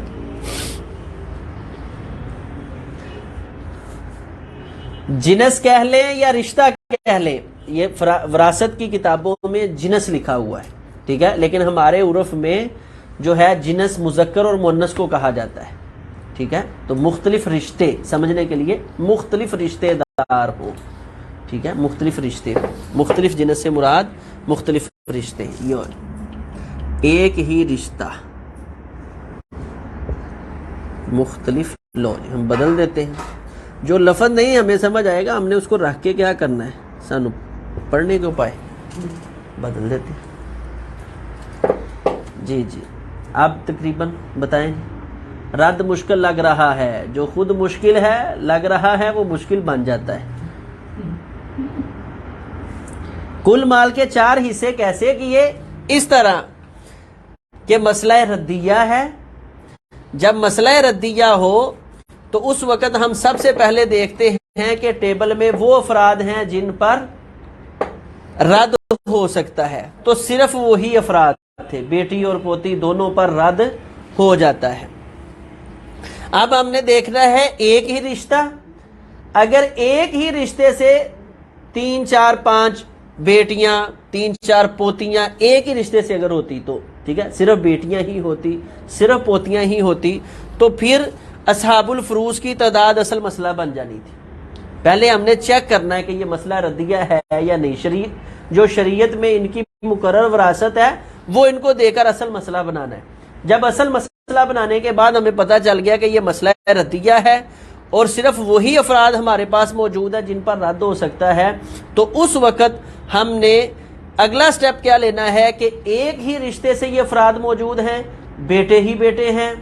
جنس کہہ لیں یا رشتہ کہہ لیں، یہ وراثت کی کتابوں میں جنس لکھا ہوا ہے، ٹھیک ہے، لیکن ہمارے عرف میں جو ہے جنس مذکر اور مؤنث کو کہا جاتا ہے، ٹھیک ہے۔ تو مختلف رشتے سمجھنے کے لیے مختلف رشتے دار ہو، ٹھیک ہے، مختلف رشتے، مختلف جنس سے مراد مختلف رشتے، یہ ایک ہی رشتہ مختلف لو، ہم بدل دیتے ہیں، جو لفظ نہیں ہمیں سمجھ آئے گا ہم نے اس کو رکھ کے کیا کرنا ہے، سانو پڑھنے کو پائے بدل دیتے ہیں۔ جی جی اب تقریباً بتائیں، رد مشکل لگ رہا ہے، جو خود مشکل ہے لگ رہا ہے وہ مشکل بن جاتا ہے۔ کل مال کے 4 حصے کیسے کیے؟ اس طرح کہ مسئلہ ردیہ ہے، جب مسئلہ ردیہ ہو تو اس وقت ہم سب سے پہلے دیکھتے ہیں کہ ٹیبل میں وہ افراد ہیں جن پر رد ہو سکتا ہے، تو صرف وہی افراد تھے، بیٹی اور پوتی دونوں پر رد ہو جاتا ہے۔ اب ہم نے دیکھنا ہے ایک ہی رشتہ، اگر ایک ہی رشتے سے 3 4 5 بیٹیاں 3 4 پوتیاں ایک ہی رشتے سے اگر ہوتی تو ٹھیک ہے، صرف بیٹیاں ہی ہوتی، صرف پوتیاں ہی ہوتی، تو پھر اصحاب الفروض کی تعداد اصل مسئلہ بن جانی تھی۔ پہلے ہم نے چیک کرنا ہے کہ یہ مسئلہ ردیہ ہے یا نہیں، جو شریعت میں ان کی مقرر وراثت ہے وہ ان کو دے کر اصل مسئلہ بنانا ہے۔ جب اصل مسئلہ بنانے کے بعد ہمیں پتہ چل گیا کہ یہ مسئلہ ردیہ ہے اور صرف وہی افراد ہمارے پاس موجود ہے جن پر رد ہو سکتا ہے، تو اس وقت ہم نے اگلا سٹیپ کیا لینا ہے کہ ایک ہی رشتے سے یہ افراد موجود ہیں، بیٹے ہی بیٹے ہیں،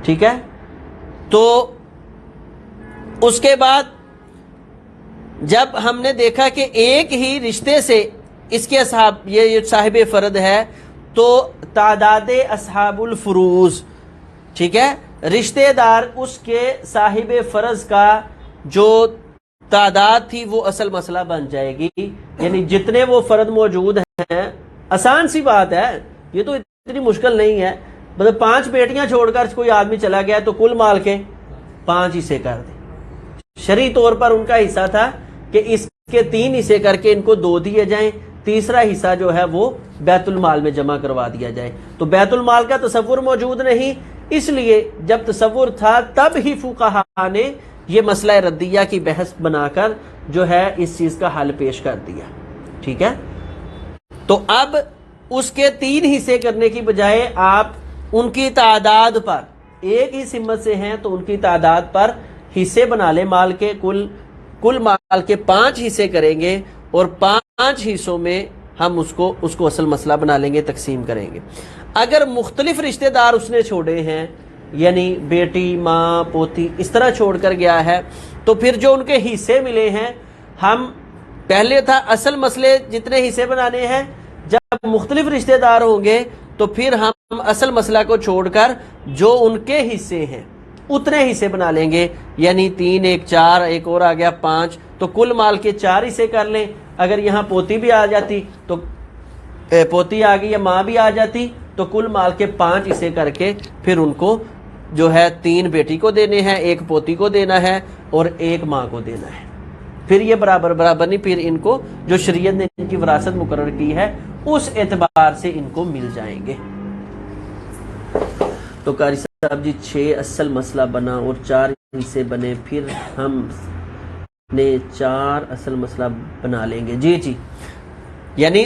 ٹھیک ہے، تو اس کے بعد جب ہم نے دیکھا کہ ایک ہی رشتے سے اس کے یہ صاحب فرد ہے، تو تعداد اصحاب الفروض، ٹھیک ہے، رشتے دار اس کے صاحب فرض کا جو تعداد تھی وہ اصل مسئلہ بن جائے گی، یعنی جتنے وہ فرد موجود ہیں، آسان سی بات ہے، یہ تو اتنی مشکل نہیں ہے، مطلب 5 بیٹیاں چھوڑ کر کوئی آدمی چلا گیا تو کل مال کے 5 حصے کر دیں۔ شرعی طور پر ان کا حصہ تھا کہ اس کے 3 حصے کر کے ان کو 2 دیے جائیں، تیسرا حصہ جو ہے وہ بیت المال میں جمع کروا دیا جائے۔ تو بیت المال کا تصور موجود نہیں، اس لیے جب تصور تھا تب ہی فقہاء نے یہ مسئلہ ردیہ کی بحث بنا کر جو ہے اس چیز کا حل پیش کر دیا، ٹھیک ہے۔ تو اب اس کے 3 حصے کرنے کی بجائے آپ ان کی تعداد پر، ایک ہی سمت سے ہیں تو ان کی تعداد پر حصے بنا لیں، مال کے کل مال کے 5 حصے کریں گے اور 5 حصوں میں ہم اس کو اصل مسئلہ بنا لیں گے، تقسیم کریں گے۔ اگر مختلف رشتہ دار اس نے چھوڑے ہیں، یعنی بیٹی، ماں، پوتی اس طرح چھوڑ کر گیا ہے، تو پھر جو ان کے حصے ملے ہیں، ہم پہلے تھا اصل مسئلے جتنے حصے بنانے ہیں، جب مختلف رشتہ دار ہوں گے تو پھر ہم اصل مسئلہ کو چھوڑ کر جو ان کے حصے ہیں اتنے حصے بنا لیں گے، یعنی 3 1 4 ایک اور آ گیا 5، تو کل مال کے 4 حصے کر لیں۔ اگر یہاں پوتی بھی آ جاتی تو پوتی آ گئی یا ماں بھی آ جاتی تو کل مال کے 5 حصے کر کے پھر ان کو جو ہے 3 بیٹی کو دینے ہیں، 1 پوتی کو دینا ہے اور 1 ماں کو دینا ہے۔ پھر یہ برابر نہیں، پھر ان کو جو شریعت نے ان کی وراثت مقرر کی ہے اس اعتبار سے ان کو مل جائیں گے۔ تو قاری صاحب جی 6 اصل مسئلہ بنا اور 4 حصے بنے، پھر ہم نے 4 اصل مسئلہ بنا لیں گے۔ جی جی، یعنی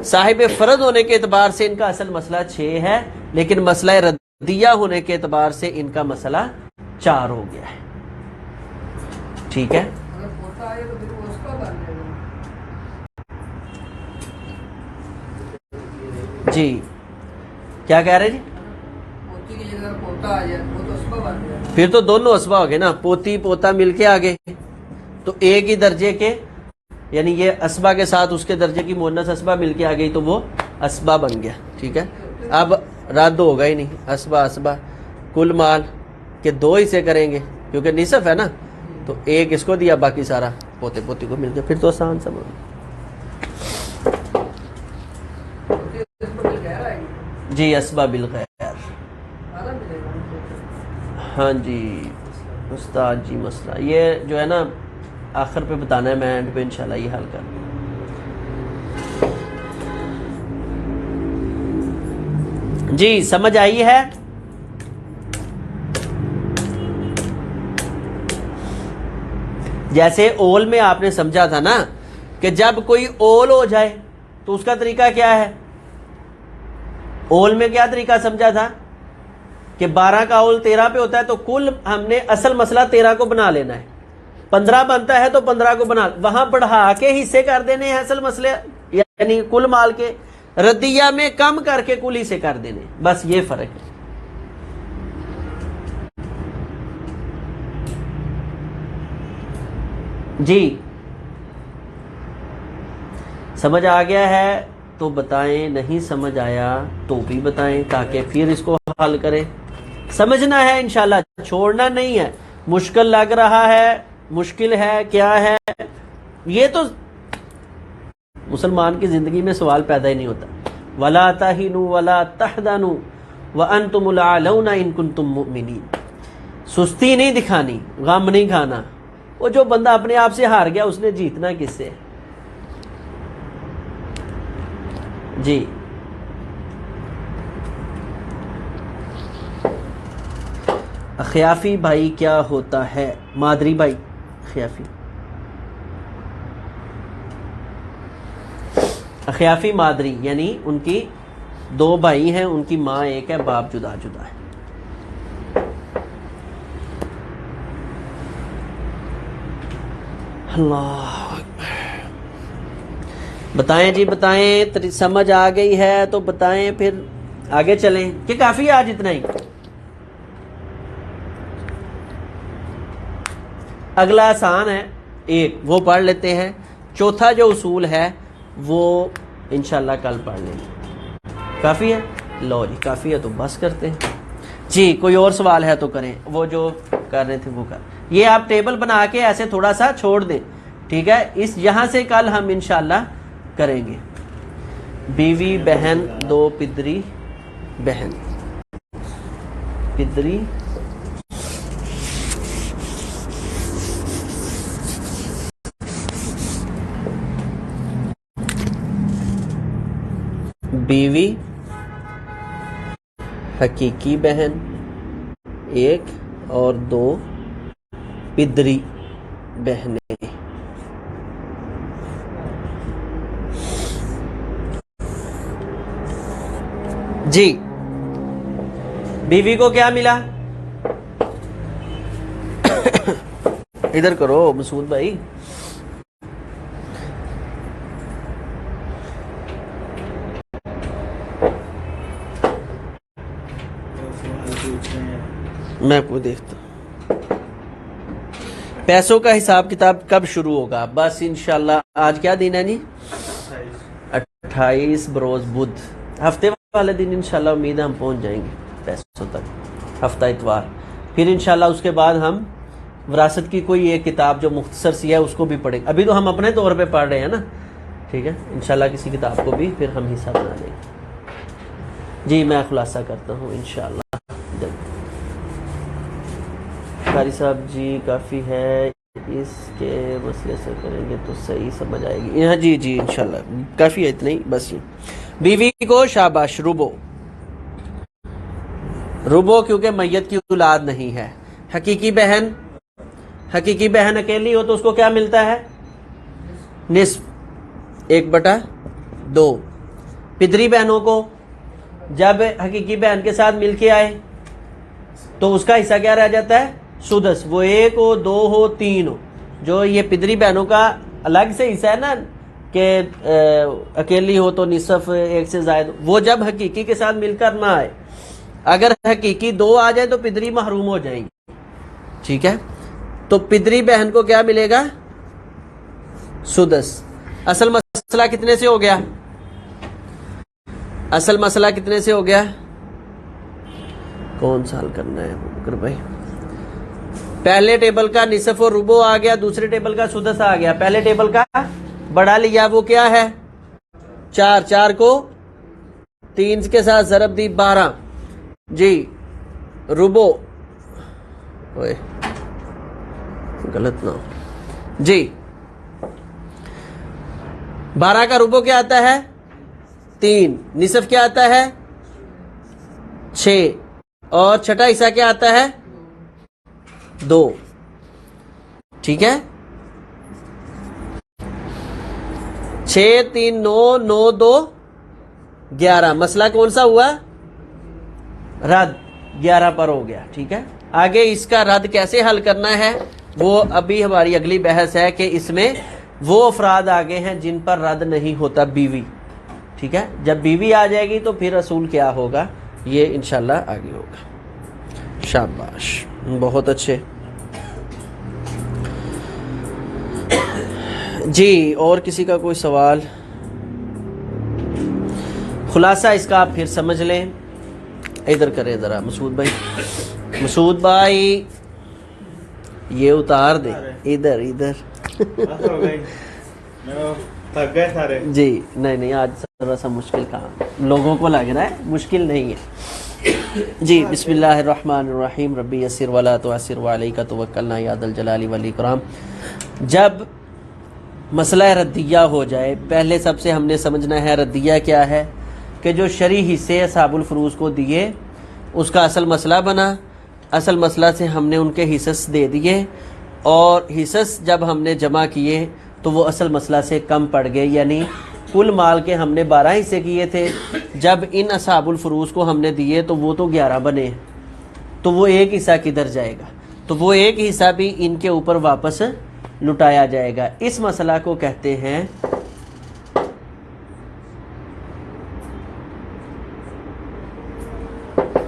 صاحب فرض ہونے کے اعتبار سے ان کا اصل مسئلہ 6 ہے، لیکن مسئلہ ردیہ ہونے کے اعتبار سے ان کا مسئلہ 4 ہو گیا ہے، ٹھیک ہے۔ جی کیا کہہ رہے جی؟ پھر تو دونوں اسبا ہو گئے نا، پوتی پوتا مل کے آگے تو ایک ہی درجے کے، یعنی یہ اسبا کے ساتھ اس کے درجے کی مؤنث اسبا مل کے آ گئی تو وہ اسبا بن گیا. ٹھیک ہے، اب رد ہوگا ہی نہیں، اسبا اسبا. کل مال کے دو حصے کریں گے کیونکہ نصف ہے نا، تو ایک اس کو دیا، باقی سارا پوتے پوتی کو مل گیا. پھر تو آسان سب ہوگا. جی اسبا بالخیر. ہاں جی استاد جی، مسئلہ یہ جو ہے نا آخر پہ بتانا ہے، میں اینڈ پہ انشاءاللہ یہ حل کر دوں. جی سمجھ آئی ہے؟ جیسے اول میں آپ نے سمجھا تھا نا کہ جب کوئی اول ہو جائے تو اس کا طریقہ کیا ہے. اول میں کیا طریقہ سمجھا تھا کہ 12 کا اول 13 پہ ہوتا ہے تو کل ہم نے اصل مسئلہ 13 کو بنا لینا ہے. 15 بنتا ہے تو 15 کو بنا، وہاں بڑھا کے حصے کر دینے ہیں اصل مسئلے، یعنی کل مال کے. ردیہ میں کم کر کے کل حصے کر دینے، بس یہ فرق ہے. جی سمجھ آ گیا ہے تو بتائیں، نہیں سمجھ آیا تو بھی بتائیں تاکہ پھر اس کو حل کریں. سمجھنا ہے انشاءاللہ، چھوڑنا نہیں ہے. مشکل لگ رہا ہے، مشکل ہے، کیا ہے، یہ تو مسلمان کی زندگی میں سوال پیدا ہی نہیں ہوتا. وَلَا تَهِنُوا وَلَا تَحْزَنُوا وَأَنْتُمُ الْأَعْلَوْنَ إِن كُنتُم مُؤْمِنِينَ. سستی نہیں دکھانی، غم نہیں کھانا. وہ جو بندہ اپنے آپ سے ہار گیا اس نے جیتنا کس سے؟ جی اخیافی بھائی کیا ہوتا ہے؟ مادری بھائی اخیافی، اخیافی مادری یعنی ان کی 2 بھائی ہیں، ان کی ماں ایک ہے، باپ جدا جدا ہے. اللہ بتائیں جی، بتائیں. سمجھ آ گئی ہے تو بتائیں، پھر آگے چلیں کہ کافی ہے آج اتنا ہی. اگلا آسان ہے، ایک وہ پڑھ لیتے ہیں. چوتھا جو اصول ہے وہ انشاءاللہ کل پڑھ لیں گے. کافی ہے؟ لو جی کافی ہے تو بس کرتے ہیں. جی کوئی اور سوال ہے تو کریں، وہ جو کر رہے تھے وہ کر. یہ آپ ٹیبل بنا کے ایسے تھوڑا سا چھوڑ دیں. ٹھیک ہے، اس یہاں سے کل ہم انشاءاللہ کریں گے. بیوی بہن 2 پدری بہن، پدری بیوی حقیقی بہن 1 اور 2 پدری بہنیں. جی بیوی کو کیا ملا؟ ادھر کرو مسعود بھائی. میں آپ کو دیکھتا ہوں. پیسوں کا حساب کتاب کب شروع ہوگا؟ بس انشاءاللہ آج کیا دن ہے جی؟ 28 بروز بدھ، ہفتے والے دن انشاءاللہ امید ہے ہم پہنچ جائیں گے پیسوں تک، ہفتہ اتوار. پھر انشاءاللہ اس کے بعد ہم وراثت کی کوئی ایک کتاب جو مختصر سی ہے اس کو بھی پڑھیں گے. ابھی تو ہم اپنے طور پہ پڑھ رہے ہیں نا. ٹھیک ہے، انشاءاللہ کسی کتاب کو بھی پھر ہم حصہ بنا لیں گے. جی میں خلاصہ کرتا ہوں انشاءاللہ. قاری صاحب جی کافی ہے، اس کے مسئلے سے کریں گے تو صحیح سمجھ آئے گی. ہاں جی جی انشاءاللہ کافی ہے اتنا ہی بس. یہ بیوی کو شاباش ربو، ربو کیونکہ میت کی اولاد نہیں ہے. حقیقی بہن، حقیقی بہن اکیلی ہو تو اس کو کیا ملتا ہے؟ نصف، 1/2. پدری بہنوں کو جب حقیقی بہن کے ساتھ مل کے آئے تو اس کا حصہ کیا رہ جاتا ہے؟ سدس. وہ 1 ہو 2 ہو 3 ہو، جو یہ پدری بہنوں کا الگ سے حصہ ہے نا کہ اکیلی ہو تو نصف 1 سے زائد، وہ جب حقیقی کے ساتھ مل کر نہ آئے. اگر حقیقی 2 آ جائے تو پدری محروم ہو جائیں گی. ٹھیک ہے، تو پدری بہن کو کیا ملے گا؟ سدس۔ اصل مسئلہ کتنے سے ہو گیا؟ اصل مسئلہ کتنے سے ہو گیا؟ کون سا حل کرنا ہے بکر بھائی؟ پہلے ٹیبل کا نصف اور ربع آ گیا، دوسرے ٹیبل کا سدس آ گیا۔ پہلے ٹیبل کا بڑھا لیا، وہ کیا ہے؟ 4، 4 کو 3 کے ساتھ ضرب دی 12 جی، ربع غلط نہ ہو جی، 12 کا ربع کیا آتا ہے؟ 3، نصف کیا آتا ہے؟ 6، اور چھٹا حصہ کیا آتا ہے؟ 2۔ ٹھیک ہے، 6 3 9 9 2 11۔ مسئلہ کون سا ہوا؟ رد، 11 پر ہو گیا۔ ٹھیک ہے، آگے اس کا رد کیسے حل کرنا ہے وہ ابھی ہماری اگلی بحث ہے کہ اس میں وہ افراد آگے ہیں جن پر رد نہیں ہوتا، بیوی۔ ٹھیک ہے، جب بیوی آ جائے گی تو پھر اصول کیا ہوگا یہ انشاءاللہ آگے ہوگا۔ شاباش، بہت اچھے جی۔ اور کسی کا کوئی سوال؟ خلاصہ اس کا آپ پھر سمجھ لیں، ادھر کریں ذرا مسعود بھائی، مسعود بھائی یہ اتار دیں ادھر ادھر جی۔ نہیں آج ذرا سا مشکل کام لوگوں کو لگ رہا ہے، مشکل نہیں ہے جی۔ بسم اللہ الرحمن الرحیم، ربی یسر ولا تعسر وعلیک توکلنا یا ذا الجلال والاکرام۔ جب مسئلہ ردیہ ہو جائے، پہلے سب سے ہم نے سمجھنا ہے ردیہ کیا ہے، کہ جو شرعی حصے اصحاب الفروض کو دیے اس کا اصل مسئلہ بنا، اصل مسئلہ سے ہم نے ان کے حصص دے دیے، اور حصص جب ہم نے جمع کیے تو وہ اصل مسئلہ سے کم پڑ گئے، یعنی کل مال کے ہم نے 12 حصے کیے تھے، جب ان اصحاب الفروض کو ہم نے دیے تو وہ تو 11 بنے، تو وہ ایک حصہ کدھر جائے گا؟ تو وہ ایک حصہ بھی ان کے اوپر واپس لٹایا جائے گا۔ اس مسئلہ کو کہتے ہیں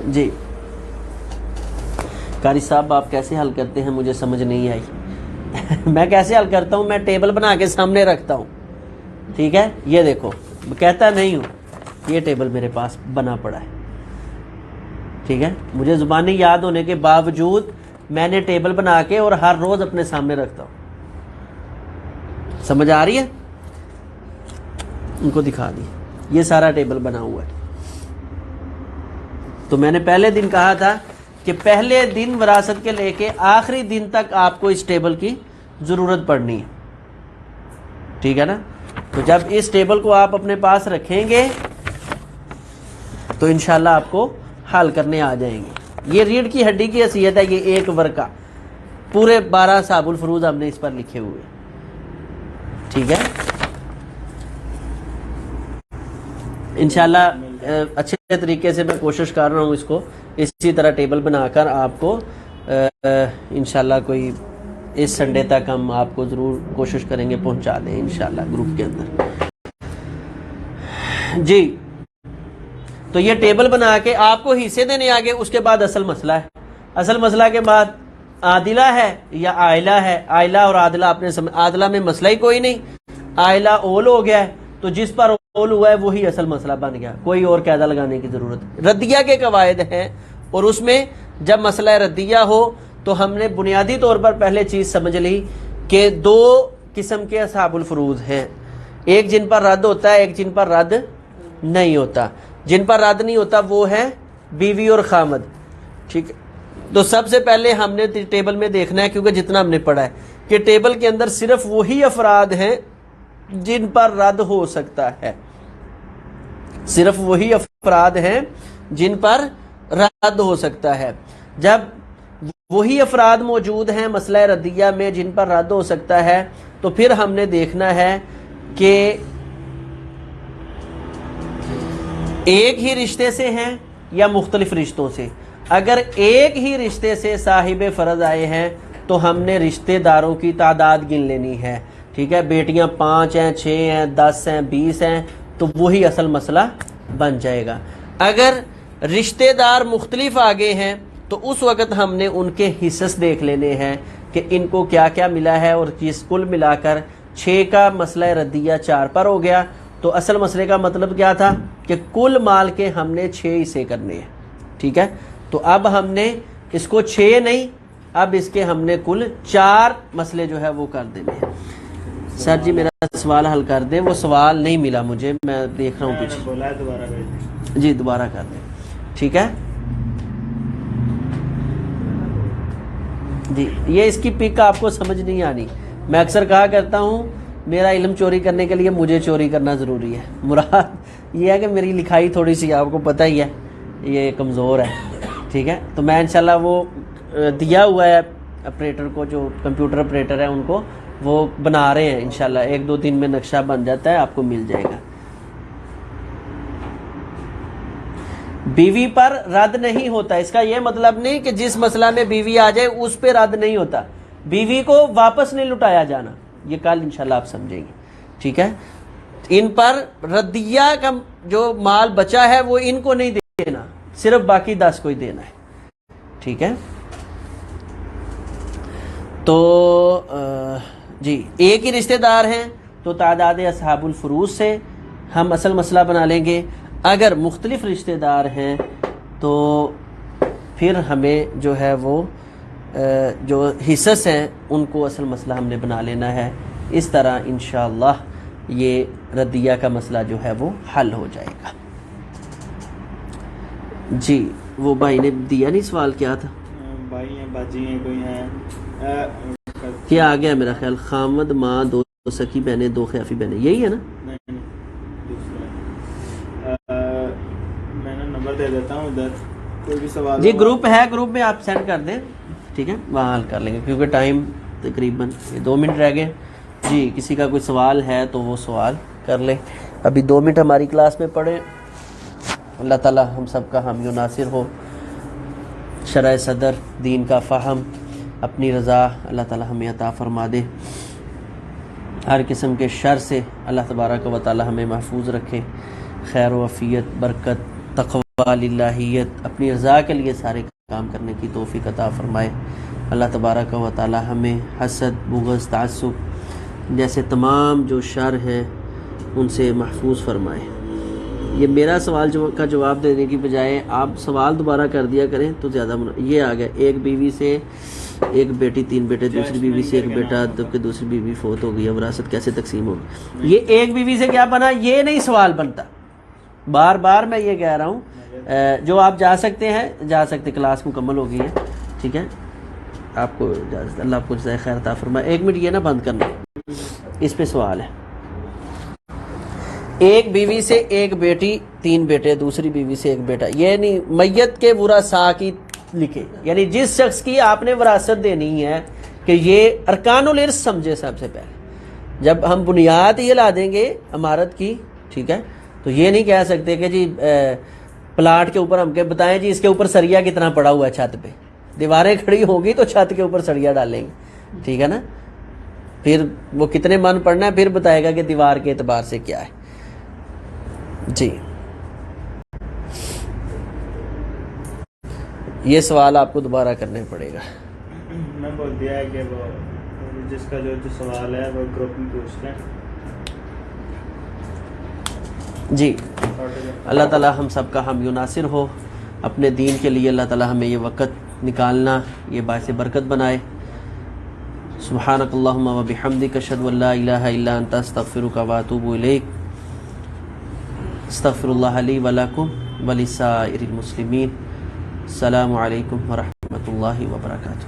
جی۔ قاری صاحب آپ کیسے حل کرتے ہیں مجھے سمجھ نہیں آئی میں کیسے حل کرتا ہوں؟ میں ٹیبل بنا کے سامنے رکھتا ہوں، ٹھیک ہے، یہ دیکھو، کہتا نہیں ہوں، یہ ٹیبل میرے پاس بنا پڑا ہے، ٹھیک ہے، مجھے زبانی یاد ہونے کے باوجود میں نے ٹیبل بنا کے اور ہر روز اپنے سامنے رکھتا ہوں۔ سمجھ آ رہی ہے؟ ان کو دکھا دی، یہ سارا ٹیبل بنا ہوا ہے۔ تو میں نے پہلے دن کہا تھا کہ پہلے دن وراثت کے لے کے آخری دن تک آپ کو اس ٹیبل کی ضرورت پڑنی ہے، ٹھیک ہے نا؟ تو جب اس ٹیبل کو آپ اپنے پاس رکھیں گے تو انشاءاللہ آپ کو حل کرنے آ جائیں گے۔ یہ ریڑھ کی ہڈی کی حیثیت ہے، یہ ایک ورقہ، پورے 12 اصحاب الفروض ہم نے اس پر لکھے ہوئے، ٹھیک ہے۔ انشاءاللہ اچھے طریقے سے میں کوشش کر رہا ہوں اس کو اسی طرح ٹیبل بنا کر آپ کو انشاءاللہ کوئی اس سنڈے تک ہم آپ کو ضرور کوشش کریں گے پہنچا دیں انشاءاللہ گروپ کے اندر جی۔ تو یہ ٹیبل بنا کے آپ کو حصے دینے آگے، اس کے بعد اصل مسئلہ ہے، اصل مسئلہ کے بعد عادلہ ہے یا عائلہ ہے۔ عائلہ اور عادلہ اپنے عادلہ میں مسئلہ ہی کوئی نہیں، عائلہ اول ہو گیا ہے، تو جس پر اول ہوا ہے وہی اصل مسئلہ بن گیا، کوئی اور قاعدہ لگانے کی ضرورت۔ ردیہ کے قواعد ہیں، اور اس میں جب مسئلہ ردیہ ہو تو ہم نے بنیادی طور پر پہلے چیز سمجھ لی کہ 2 قسم کے اصحاب الفروض ہیں، ایک جن پر رد ہوتا ہے، ایک جن پر رد نہیں ہوتا۔ جن پر رد نہیں ہوتا وہ ہے بیوی اور خامد، ٹھیک ہے۔ تو سب سے پہلے ہم نے ٹیبل میں دیکھنا ہے، کیونکہ جتنا ہم نے پڑھا ہے کہ ٹیبل کے اندر صرف وہی افراد ہیں جن پر رد ہو سکتا ہے، صرف وہی افراد ہیں جن پر رد ہو سکتا ہے۔ جب وہی افراد موجود ہیں مسئلہ ردیہ میں جن پر رد ہو سکتا ہے، تو پھر ہم نے دیکھنا ہے کہ ایک ہی رشتے سے ہیں یا مختلف رشتوں سے۔ اگر ایک ہی رشتے سے صاحب فرض آئے ہیں تو ہم نے رشتے داروں کی تعداد گن لینی ہے، ٹھیک ہے۔ بیٹیاں 5 ہیں، 6 ہیں، 10 ہیں، 20 ہیں، تو وہی اصل مسئلہ بن جائے گا۔ اگر رشتے دار مختلف آگے ہیں تو اس وقت ہم نے ان کے حصص دیکھ لینے ہیں کہ ان کو کیا کیا ملا ہے، اور چیز کل ملا کر 6 کا مسئلہ ردیہ 4 پر ہو گیا. تو اصل مسئلے کا مطلب کیا تھا کہ کل مال کے ہم نے 6 حصے کرنے ہیں. ٹھیک ہے، تو اب ہم نے اس کو 6 نہیں، اب اس کے ہم نے کل 4 مسئلے جو ہے وہ کر دینے ہیں. سر جی میرا سوال حل کر دیں، وہ سوال نہیں ملا مجھے، میں دیکھ رہا ہوں پیچھے. جی دوبارہ کر دیں. ٹھیک ہے جی. یہ اس کی پک آپ کو سمجھ نہیں آنی. میں اکثر کہا کرتا ہوں میرا علم چوری کرنے کے لیے مجھے چوری کرنا ضروری ہے. مراد یہ ہے کہ میری لکھائی تھوڑی سی آپ کو پتہ ہی ہے یہ کمزور ہے. ٹھیک ہے، تو میں انشاءاللہ وہ دیا ہوا ہے آپریٹر کو، جو کمپیوٹر آپریٹر ہے ان کو، وہ بنا رہے ہیں انشاءاللہ. 1-2 دن میں نقشہ بن جاتا ہے، آپ کو مل جائے گا. بیوی پر رد نہیں ہوتا، اس کا یہ مطلب نہیں کہ جس مسئلہ میں بیوی آ جائے اس پہ رد نہیں ہوتا. بیوی کو واپس نہیں لٹایا جانا، یہ کل انشاءاللہ آپ سمجھیں گے. ٹھیک ہے، ان پر ردیہ کا جو مال بچا ہے وہ ان کو نہیں دینا، صرف باقی 10 کو ہی دینا ہے. ٹھیک ہے، تو جی ایک ہی رشتہ دار ہیں تو تعداد اصحاب الفروض سے ہم اصل مسئلہ بنا لیں گے. اگر مختلف رشتہ دار ہیں تو پھر ہمیں جو ہے وہ جو حصص ہیں ان کو اصل مسئلہ ہم نے بنا لینا ہے. اس طرح انشاءاللہ یہ ردیہ کا مسئلہ جو ہے وہ حل ہو جائے گا. جی وہ بھائی نے دیا نہیں سوال، کیا تھا؟ بھائی ہیں، باجی ہیں، کوئی ہیں کیا آ گیا میرا خیال؟ خامد ماں، 2 سکی بہنیں، 2 خیافی بہنیں، یہی ہے نا؟ میں نے نمبر دے دیتا ہوں ادھر، کوئی بھی سوال جی گروپ ہے، گروپ میں آپ سینڈ کر دیں. ٹھیک ہے، وہاں حل کر لیں گے کیونکہ ٹائم تقریباً 2 منٹ رہ گئے. جی کسی کا کوئی سوال ہے تو وہ سوال کر لیں. ابھی 2 منٹ ہماری کلاس میں پڑھیں. اللہ تعالی ہم سب کا حامی و ناصر ہو. شرع صدر، دین کا فہم، اپنی رضا اللہ تعالی ہمیں عطا فرما دے. ہر قسم کے شر سے اللہ تبارک و تعالی ہمیں محفوظ رکھے. خیر و عافیت، برکت، تقوی، للہیت، اپنی رضا کے لیے سارے کام کرنے کی توفیق عطا فرمائے. اللہ تبارک و تعالی ہمیں حسد، بغض، تعصب جیسے تمام جو شر ہیں ان سے محفوظ فرمائے. یہ میرا سوال کا جواب دینے کی بجائے آپ سوال دوبارہ کر دیا کریں تو زیادہ یہ آ گیا. ایک بیوی سے 1 بیٹی 3 بیٹے، دوسری بیوی سے 1 بیٹا جبکہ دوسری بیوی فوت ہو گئی، وراثت کیسے تقسیم ہوگی؟ یہ ایک بیوی سے کیا بنا، یہ نہیں سوال بنتا. بار بار میں یہ کہہ رہا ہوں. جو آپ جا سکتے ہیں جا سکتے، کلاس مکمل ہو گئی ہے. ٹھیک ہے، آپ کو اجازت. اللہ آپ کو جزائے خیر عطا فرمائے. 1 منٹ یہ نہ بند کرنا، اس پہ سوال ہے. ایک بیوی سے 1 بیٹی 3 بیٹے، دوسری بیوی سے 1 بیٹا، یہ نہیں میت کے ورثاء کی لکھے، یعنی جس شخص کی آپ نے وراثت دینی ہے کہ یہ ارکان الارث سمجھے. سب سے پہلے جب ہم بنیاد یہ لا دیں گے عمارت کی، ٹھیک ہے، تو یہ نہیں کہہ سکتے کہ جی پلاٹ کے اوپر ہم کے بتائیں جی اس کے اوپر سریا کتنا پڑا ہوا ہے، چھت پہ دیواریں کھڑی ہوگی تو چھت کے اوپر سریا ڈالیں گے. ٹھیک ہے نا، پھر وہ کتنے من پڑنا ہے پھر بتائے گا کہ دیوار کے اعتبار سے کیا ہے. جی یہ سوال آپ کو دوبارہ کرنے پڑے گا. میں بول دیا ہے کہ وہ جس کا جو سوال ہے وہ گروپ میں پوچھ لیں. جی اللہ تعالی ہم سب کا حامی و ناصر ہو. اپنے دین کے لیے اللہ تعالی ہمیں یہ وقت نکالنا یہ باعث برکت بنائے. سبحانک اللہم و بحمدک، اشہد ان لا الہ الا انت، استغفرک و اتوب الیک. استغفر اللہ لی و لکم ولسائر المسلمین. السلام علیکم ورحمۃ اللہ وبرکاتہ.